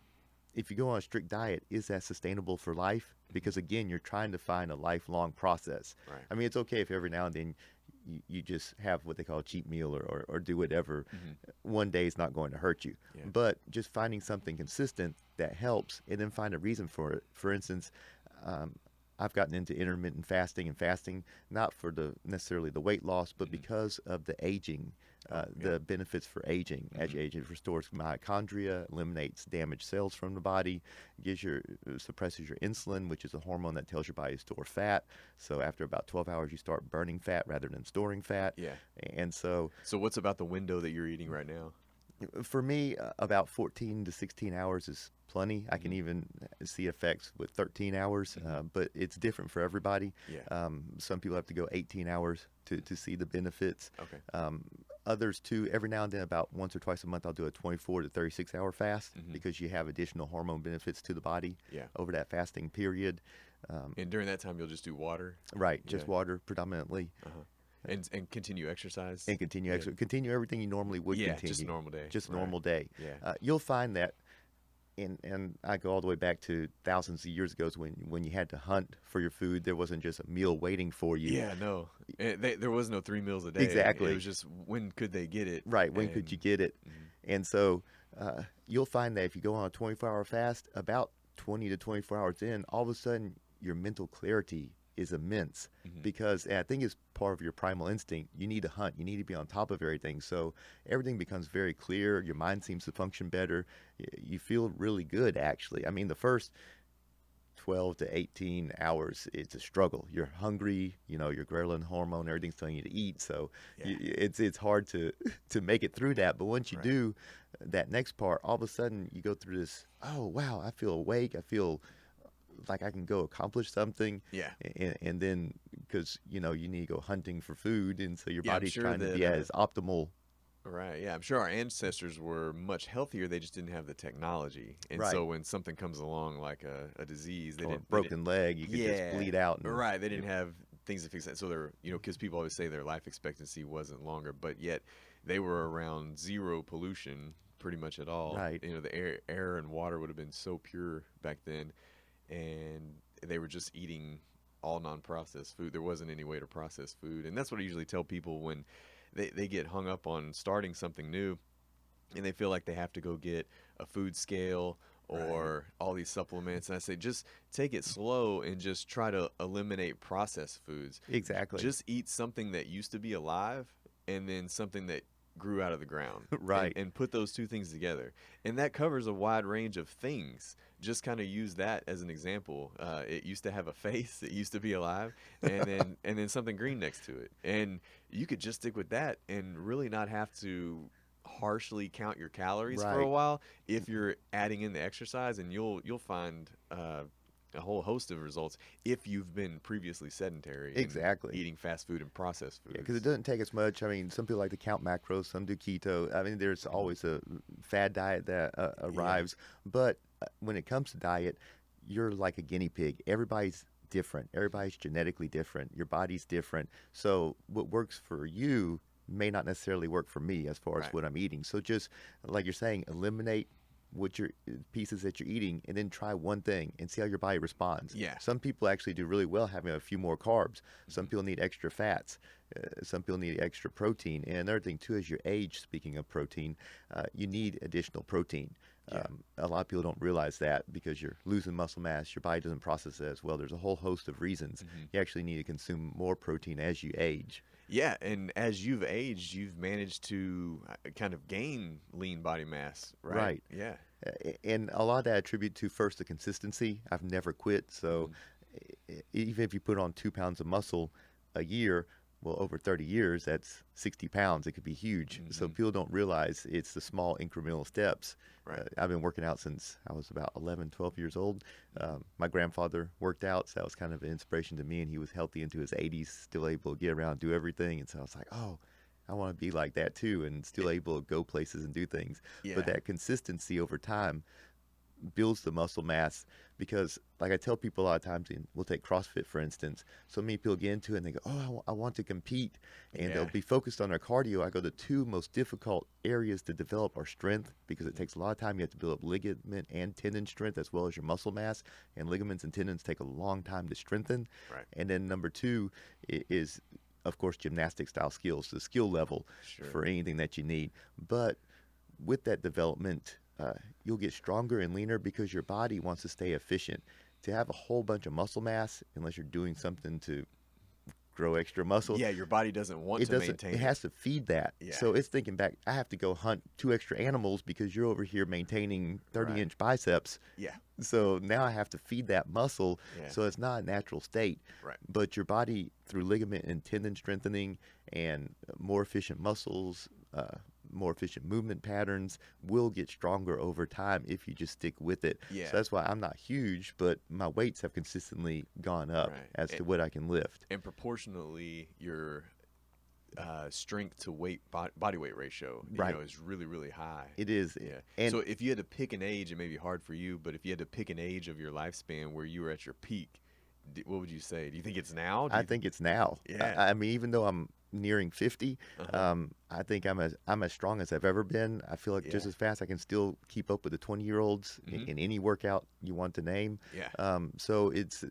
if you go on a strict diet, is that sustainable for life? Because again, you're trying to find a lifelong process. Right. I mean, it's okay if every now and then you just have what they call a cheat meal or do whatever. One day is not going to hurt you. Yeah. But just finding something consistent that helps, and then find a reason for it. For instance, I've gotten into intermittent fasting, and fasting not for necessarily the weight loss, but because of the aging, the benefits for aging. As you age, it restores mitochondria, eliminates damaged cells from the body, suppresses your insulin, which is a hormone that tells your body to store fat. So after about 12 hours, you start burning fat rather than storing fat. Yeah. And so what's about the window that you're eating right now? for me, about 14 to 16 hours is plenty. I can even see effects with 13 hours, but it's different for everybody. Yeah. Some people have to go 18 hours to see the benefits. Okay. Others, too, every now and then, about once or twice a month, I'll do a 24 to 36-hour fast because you have additional hormone benefits to the body over that fasting period. And during that time, you'll just do water? Right, just water predominantly. And continue exercise? And continue continue everything you normally would continue. Just a normal day. Just a normal day. Yeah. You'll find that, and I go all the way back to thousands of years ago when you had to hunt for your food. There wasn't just a meal waiting for you. Yeah, no. There was no 3 meals a day. Exactly. It was just when could they get it? Right, when could you get it? And so you'll find that if you go on a 24-hour fast, about 20 to 24 hours in, all of a sudden your mental clarity is immense because, and I think it's part of your primal instinct, you need to hunt, you need to be on top of everything. So everything becomes very clear, your mind seems to function better, you feel really good actually. I mean, the first 12 to 18 hours, it's a struggle. You're hungry, your ghrelin hormone, everything's telling you to eat. So it's hard to make it through that. But once you do that next part, all of a sudden you go through this, oh, wow, I feel awake. I feel like I can go accomplish something. Yeah. And then because, you need to go hunting for food. And so your body's sure trying to be as optimal. Right. Yeah. I'm sure our ancestors were much healthier. They just didn't have the technology. And so when something comes along like a disease, Or a broken leg, you could just bleed out. Right. They didn't have things to fix that. So they're, because people always say their life expectancy wasn't longer, but yet they were around zero pollution pretty much at all. Right. The air and water would have been so pure back then. And they were just eating all non-processed food. There wasn't any way to process food. And that's what I usually tell people when they get hung up on starting something new and they feel like they have to go get a food scale or all these supplements. And I say, just take it slow and just try to eliminate processed foods. Exactly. Just eat something that used to be alive and then something that grew out of the ground. Right. And put those two things together. And that covers a wide range of things. Just kind of use that as an example. It used to have a face. It used to be alive. And then something green next to it. And you could just stick with that and really not have to harshly count your calories for a while if you're adding in the exercise. And you'll find a whole host of results if you've been previously sedentary. Exactly. Eating fast food and processed foods. Yeah, because it doesn't take as much. I mean, some people like to count macros, some do keto. I mean, there's always a fad diet that arrives. But when it comes to diet, you're like a guinea pig. Everybody's different. Everybody's genetically different. Your body's different. So what works for you may not necessarily work for me as far as what I'm eating. So just like you're saying, eliminate what your pieces that you're eating and then try one thing and see how your body responds. Yeah. Some people actually do really well having a few more carbs. Some people need extra fats. Some people need extra protein. And another thing too, as you age, speaking of protein, you need additional protein. A lot of people don't realize that because you're losing muscle mass, your body doesn't process it as well. There's a whole host of reasons. You actually need to consume more protein as you age. Yeah, and as you've aged, you've managed to kind of gain lean body mass, right? Right. Yeah. And a lot of that I attribute to first the consistency. I've never quit. So even if you put on 2 pounds of muscle a year, well, over 30 years, that's 60 pounds. It could be huge. So people don't realize it's the small incremental steps. Right. I've been working out since I was about 11, 12 years old. My grandfather worked out, so that was kind of an inspiration to me, and he was healthy into his 80s, still able to get around and do everything. And so I was like, oh, I want to be like that too, and still able to go places and do things. Yeah. But that consistency over time builds the muscle mass, because like I tell people a lot of times, and we'll take CrossFit for instance, so many people get into it and they go, oh, I want to compete, and they'll be focused on their cardio. I go, the two most difficult areas to develop are strength, because it takes a lot of time. You have to build up ligament and tendon strength as well as your muscle mass, and ligaments and tendons take a long time to strengthen. Right. And then number two is of course gymnastic style skills, the skill level for anything that you need. But with that development, you'll get stronger and leaner because your body wants to stay efficient. To have a whole bunch of muscle mass, unless you're doing something to grow extra muscle, Yeah, your body doesn't want to maintain it has to feed that. Yeah. So it's thinking back, I have to go hunt 2 extra animals because you're over here maintaining 30-inch biceps. Yeah. So now I have to feed that muscle. Yeah. So it's not a natural state. Right. But your body, through ligament and tendon strengthening and more efficient muscles, more efficient movement patterns, will get stronger over time if you just stick with it. Yeah. So that's why I'm not huge, but my weights have consistently gone up as to what I can lift. And proportionally, your strength to weight body weight ratio is really, really high. It is. Yeah. And so if you had to pick an age, it may be hard for you, but if you had to pick an age of your lifespan where you were at your peak, what would you say? Do you think it's now? I think it's now. Yeah. I mean, even though I'm nearing 50, I think I'm as strong as I've ever been. I feel like just as fast. I can still keep up with the 20-year-olds in any workout you want to name. Yeah. So it's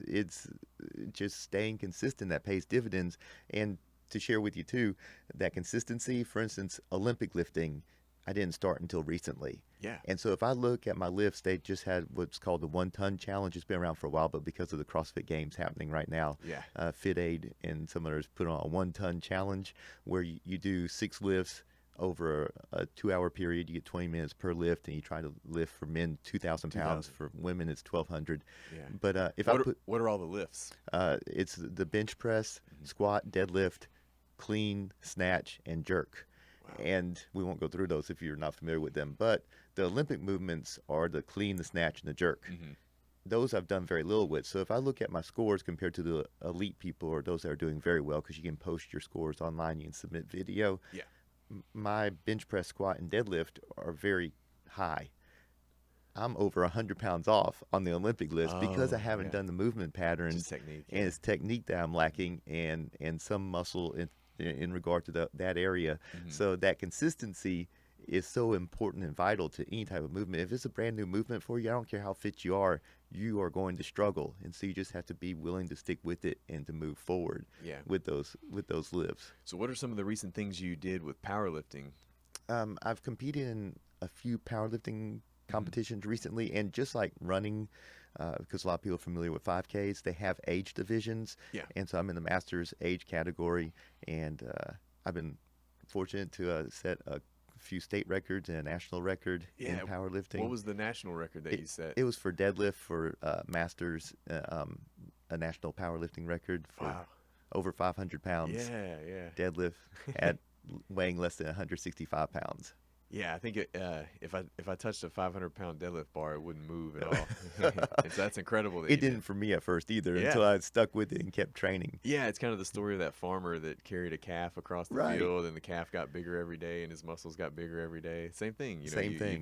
just staying consistent that pays dividends. And to share with you too, that consistency, for instance, Olympic lifting, I didn't start until recently. Yeah. And so if I look at my lifts, they just had what's called the 1-ton challenge. It's been around for a while, but because of the CrossFit Games happening right now, Fit Aid and some others put on a 1-ton challenge where you do 6 lifts over a 2-hour period. You get 20 minutes per lift, and you try to lift for men 2,000 pounds. For women, it's 1,200. Yeah. But what are all the lifts? It's the bench press, squat, deadlift, clean, snatch, and jerk. Wow. And we won't go through those if you're not familiar with them. But the Olympic movements are the clean, the snatch, and the jerk. Those I've done very little with. So if I look at my scores compared to the elite people or those that are doing very well, because you can post your scores online, you can submit video. Yeah. My bench press, squat, and deadlift are very high. I'm over 100 pounds off on the Olympic list because I haven't done the movement patterns. Technique, and it's technique that I'm lacking, and some muscle in regard to that area. So that consistency is so important and vital to any type of movement. If it's a brand new movement for you, I don't care how fit you are going to struggle. And so you just have to be willing to stick with it and to move forward with those lifts. So what are some of the recent things you did with powerlifting? I've competed in a few powerlifting competitions recently, and just like running, because a lot of people are familiar with 5Ks, they have age divisions. Yeah. And so I'm in the masters age category, and I've been fortunate to set a few state records and a national record in powerlifting. What was the national record that you set? It was for deadlift for masters, a national powerlifting record for over 500 pounds. Yeah. Deadlift at weighing less than 165 pounds. Yeah, I think if I touched a 500-pound deadlift bar, it wouldn't move at all. And so that's incredible. It didn't for me at first either until I stuck with it and kept training. Yeah, it's kind of the story of that farmer that carried a calf across the field, and the calf got bigger every day, and his muscles got bigger every day. Same thing, Same thing.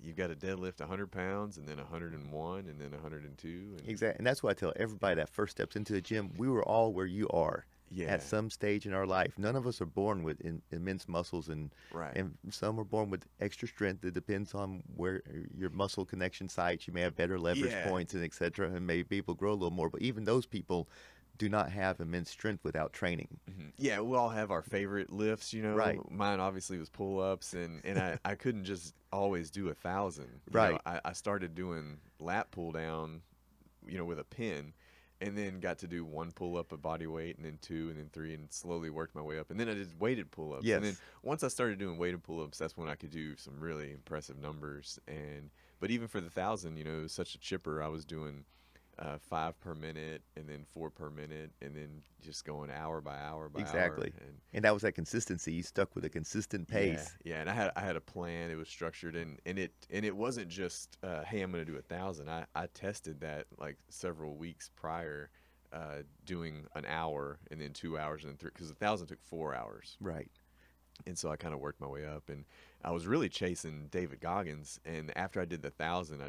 You've got to deadlift 100 pounds, and then 101, and then 102. Exactly, and that's why I tell everybody that first steps into the gym, we were all where you are. At some stage in our life. None of us are born with immense muscles, and some are born with extra strength. It depends on where your muscle connection sites. You may have better leverage points, and etc. And maybe people grow a little more. But even those people do not have immense strength without training. Yeah, we all have our favorite lifts, Right. Mine obviously was pull-ups, and I couldn't just always do 1,000. Right. I started doing lat pull-down, with a pin. And then got to do 1 pull-up at body weight, and then 2, and then 3, and slowly worked my way up. And then I did weighted pull-ups. Yes. And then once I started doing weighted pull-ups, that's when I could do some really impressive numbers. But even for the 1,000, it was such a chipper. I was doing 5 per minute, and then 4 per minute, and then just going hour by hour by hour. Exactly. And that was that consistency. You stuck with a consistent pace. Yeah. And I had a plan. It was structured, and it wasn't just hey, I'm going to do 1,000. I tested that like several weeks prior, doing an hour and then 2 hours and then 3, because 1,000 took 4 hours. Right. And so I kind of worked my way up, and I was really chasing David Goggins. And after I did the 1,000,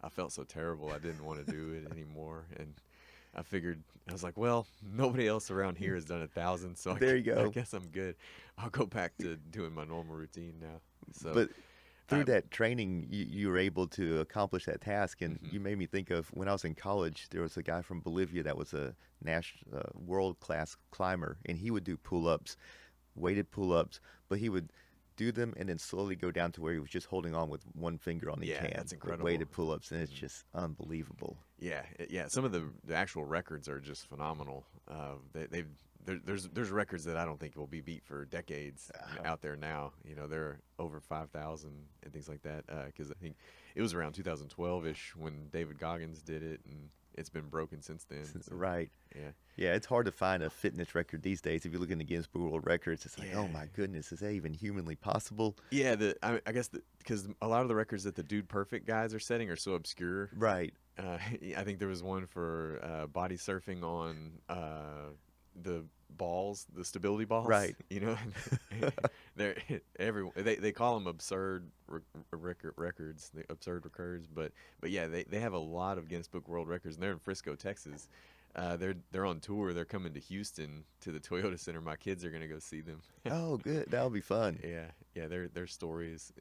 I felt so terrible. I didn't want to do it anymore. And I figured, I was like, well, nobody else around here has done 1,000, so There you I go. guess I'm good. I'll go back to doing my normal routine now. So, But through I, that training, you were able to accomplish that task. And mhm. you made me think of when I was in college, there was a guy from Bolivia that was a world-class climber, and he would do pull-ups, weighted pull-ups, but he would do them and then slowly go down to where he was just holding on with one finger on each Yeah, hand that's with incredible. weighted pull-ups, and it's Mhm. just unbelievable. Yeah, yeah. Some of the actual records are just phenomenal. There's records that I don't think will be beat for decades out there now. They're over 5,000 and things like that. Because I think it was around 2012ish when David Goggins did it, and it's been broken since then. So, Right. yeah, Yeah, it's hard to find a fitness record these days. If you look in the Guinness Book of World Records, it's like, oh yeah, my goodness, is that even humanly possible? yeah. I guess because a lot of the records that the Dude Perfect guys are setting are so obscure. Right. I think there was one for body surfing on the balls, the stability balls. Right. They're they call them absurd records, the absurd records. But yeah, they have a lot of Guinness Book World Records, and they're in Frisco, Texas. They're on tour. They're coming to Houston to the Toyota Center. My kids are gonna go see them. Oh, good. That'll be fun. Yeah. Their story is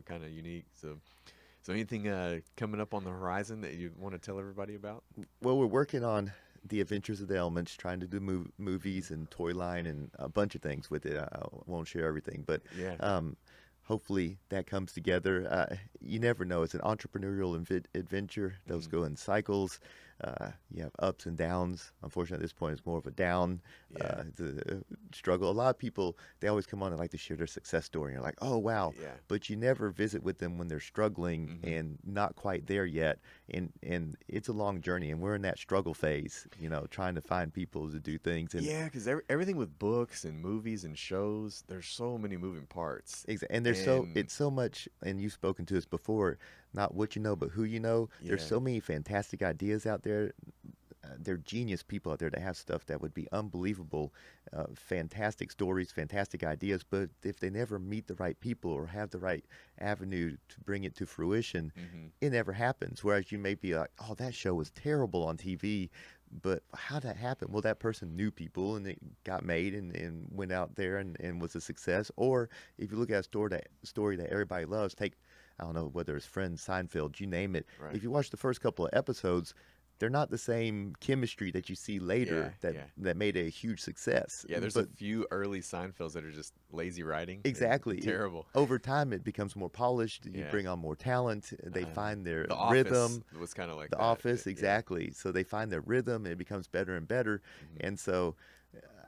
kind of unique. So anything coming up on the horizon that you want to tell everybody about? Well, we're working on the Adventures of the Elements, trying to do movies and toy line and a bunch of things with it. I won't share everything, but Yeah. hopefully that comes together. You never know. It's an entrepreneurial adventure. Those go in cycles. You have ups and downs. Unfortunately, at this point, it's more of a down. Yeah. The struggle. A lot of people, they always come on and like to share their success story. And you're like, oh, wow. Yeah. But you never visit with them when they're struggling and not quite there yet. And it's a long journey. And we're in that struggle phase, trying to find people to do things. And Yeah, because everything with books and movies and shows, there's so many moving parts. And it's so much, and you've spoken to us before, not what you know, but who you know. There's Yeah. so many fantastic ideas out there. There are genius people out there that have stuff that would be unbelievable, fantastic stories, fantastic ideas. But if they never meet the right people or have the right avenue to bring it to fruition, it never happens. Whereas you may be like, oh, that show was terrible on TV. But how'd that happen? Well, that person knew people and it got made and went out there and was a success. Or if you look at a story that everybody loves, I don't know, whether it's Friends, Seinfeld, you name it. Right. If you watch the first couple of episodes, they're not the same chemistry that you see later that made a huge success. Yeah, there's But a few early Seinfelds that are just lazy writing. and exactly. Terrible. Over time, it becomes more polished. You Yeah. bring on more talent. They find their The rhythm. Office was kind of like The that. Office, Yeah. exactly. So they find their rhythm, and it becomes better and better. And so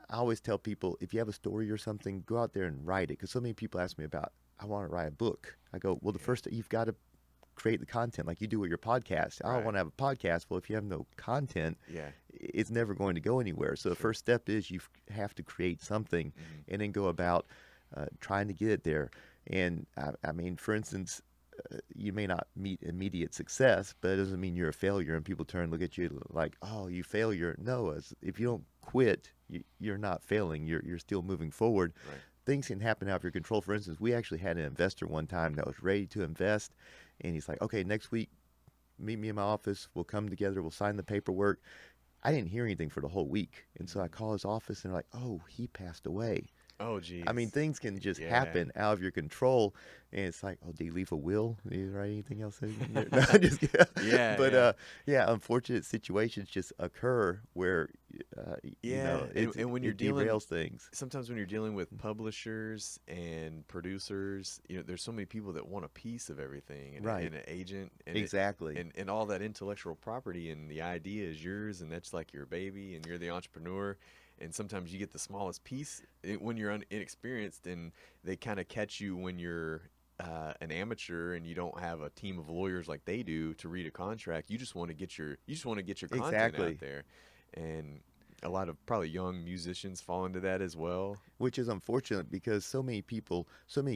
I always tell people, if you have a story or something, go out there and write it. Because so many people ask me about, I want to write a book. I go, well, the first, you've got to create the content like you do with your podcast. I Right. want to have a podcast. Well, if you have no content, Yeah. it's never going to go anywhere. So the first step is you have to create something and then go about trying to get it there. And I mean, for instance, you may not meet immediate success, but it doesn't mean you're a failure and people turn and look at you like, oh, you failure. No, if you don't quit, you're not failing. You're still moving forward. Right. Things can happen out of your control. For instance, we actually had an investor one time that was ready to invest, and he's like, okay, next week, meet me in my office. We'll come together. We'll sign the paperwork. I didn't hear anything for the whole week. And so I call his office, and they're like, oh, he passed away. Oh, geez. I mean, things can just Yeah. happen out of your control, and it's like, oh, did he leave a will? Did he write anything else in there? No, I'm just kidding. Yeah, But unfortunate situations just occur where and when you're it dealing, derails things. sometimes when you're dealing with publishers and producers, there's so many people that want a piece of everything, and, Right. and an agent, and Exactly. and all that intellectual property, and the idea is yours, and that's like your baby, and you're the entrepreneur. And sometimes you get the smallest piece when you're inexperienced, and they kind of catch you when you're an amateur and you don't have a team of lawyers like they do to read a contract. You just want to get your content Exactly. out there, and a lot of probably young musicians fall into that as well. Which is unfortunate because so many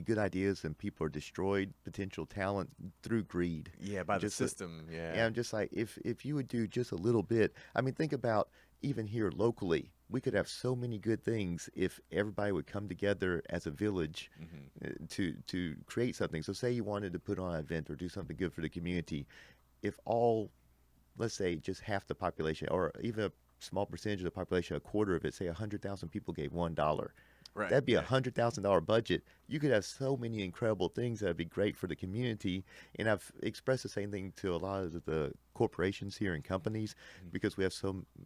good ideas and people are destroyed, potential talent through greed. Yeah, by the Just a- system. And I'm just like, if you would do just a little bit, I mean, think about even here locally, we could have so many good things if everybody would come together as a village to create something. So say you wanted to put on an event or do something good for the community. If all, let's say just half the population, or even a small percentage of the population, a quarter of it, say 100,000 people gave $1. Right. That'd be $100,000 budget. You could have so many incredible things that'd be great for the community. And I've expressed the same thing to a lot of the corporations here and companies, because we have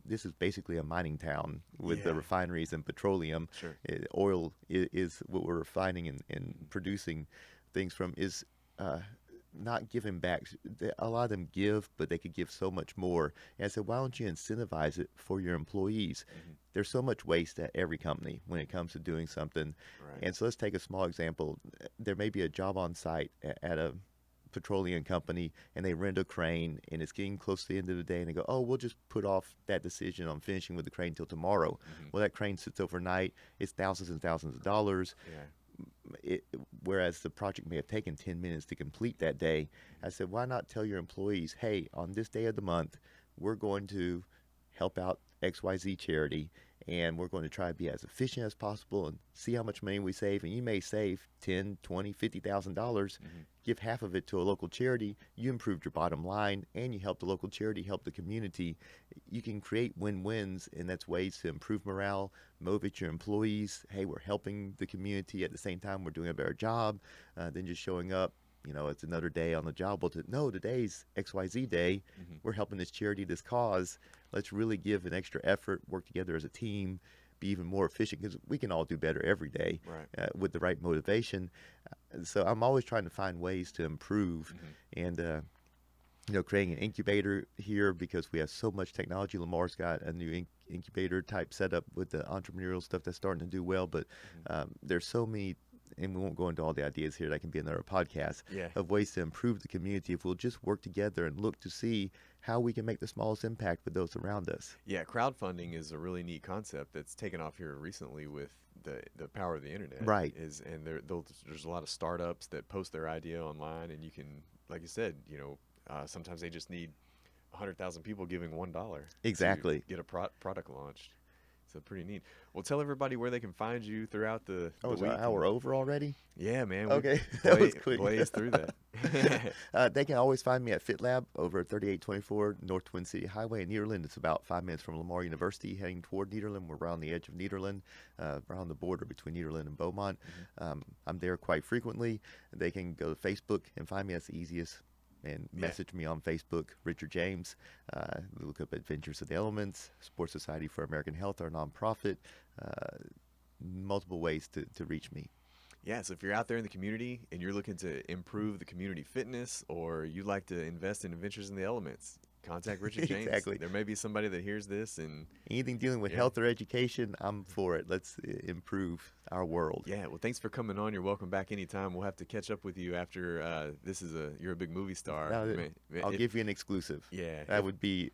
this is basically a mining town with the refineries and petroleum. Sure. Oil is what we're refining and producing things from, is not giving back. A lot of them give, but they could give so much more. And I said, why don't you incentivize it for your employees? There's so much waste at every company when it comes to doing something. Right. And so let's take a small example. There may be a job on site at a petroleum company, and they rent a crane, and it's getting close to the end of the day, and they go, oh, we'll just put off that decision on finishing with the crane till tomorrow. Well, that crane sits overnight. It's thousands and thousands of dollars. Whereas the project may have taken 10 minutes to complete that day. I said, why not tell your employees, hey, on this day of the month, we're going to help out XYZ charity, and we're going to try to be as efficient as possible and see how much money we save. And you may save $10, $20, $50,000. Give half of it to a local charity. You improved your bottom line, and you help the local charity help the community. You can create win-wins, and that's ways to improve morale, motivate your employees. Hey, we're helping the community. At the same time, we're doing a better job than just showing up. It's another day on the job. Well, no, today's XYZ day. We're helping this charity, this cause. Let's really give an extra effort, work together as a team, be even more efficient, because we can all do better every day with the right motivation. So I'm always trying to find ways to improve and, creating an incubator here, because we have so much technology. Lamar's got a new incubator type setup with the entrepreneurial stuff that's starting to do well, but there's so many, and we won't go into all the ideas here, that can be another podcast, of ways to improve the community if we'll just work together and look to see how we can make the smallest impact with those around us. Yeah, crowdfunding is a really neat concept that's taken off here recently with the power of the internet. Right. And there's a lot of startups that post their idea online, and you can, like you said, sometimes they just need 100,000 people giving $1 exactly to get a product launched. So pretty neat. Well, tell everybody where they can find you throughout the is week. our hour over already? Yeah, man. Okay, that was quick. Blaze through that. They can always find me at FitLab over at 3824 North Twin City Highway in Nederland. It's about 5 minutes from Lamar University, heading toward Nederland. We're around the edge of Nederland, around the border between Nederland and Beaumont. I'm there quite frequently. They can go to Facebook and find me. That's the easiest. And message me on Facebook, Richard James. Look up Adventures of the Elements, Sports Society for American Health, our nonprofit. Multiple ways to reach me. Yeah, so if you're out there in the community and you're looking to improve the community fitness, or you'd like to invest in Adventures in the Elements, contact Richard James. Exactly. There may be somebody that hears this, and anything dealing with health or education, I'm for it. Let's improve our world. Yeah, well, thanks for coming on. You're welcome back anytime. We'll have to catch up with you after you're a big movie star. I'll give you an exclusive. Yeah. I'd be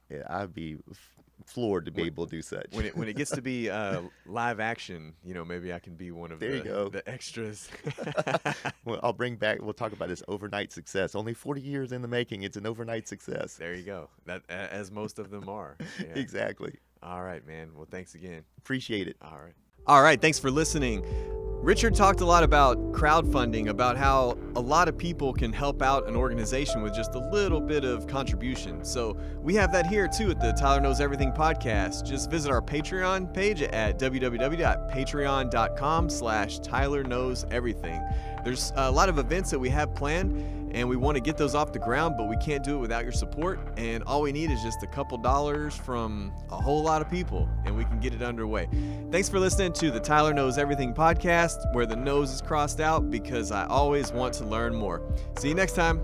floored to be able to do such. When it gets to be live action, maybe I can be one of the extras. Well, we'll talk about this overnight success. Only 40 years in the making. It's an overnight success. There you go. That as most of them are. Yeah. Exactly. All right, man. Well, thanks again. Appreciate it. All right. Thanks for listening. Richard talked a lot about crowdfunding, about how a lot of people can help out an organization with just a little bit of contribution. So we have that here too at the Tyler Knows Everything podcast. Just visit our Patreon page at www.patreon.com/Tyler Knows Everything. There's a lot of events that we have planned, and we want to get those off the ground, but we can't do it without your support. And all we need is just a couple dollars from a whole lot of people, and we can get it underway. Thanks for listening to the Tyler Knows Everything podcast, where the nose is crossed out because I always want to learn more. See you next time.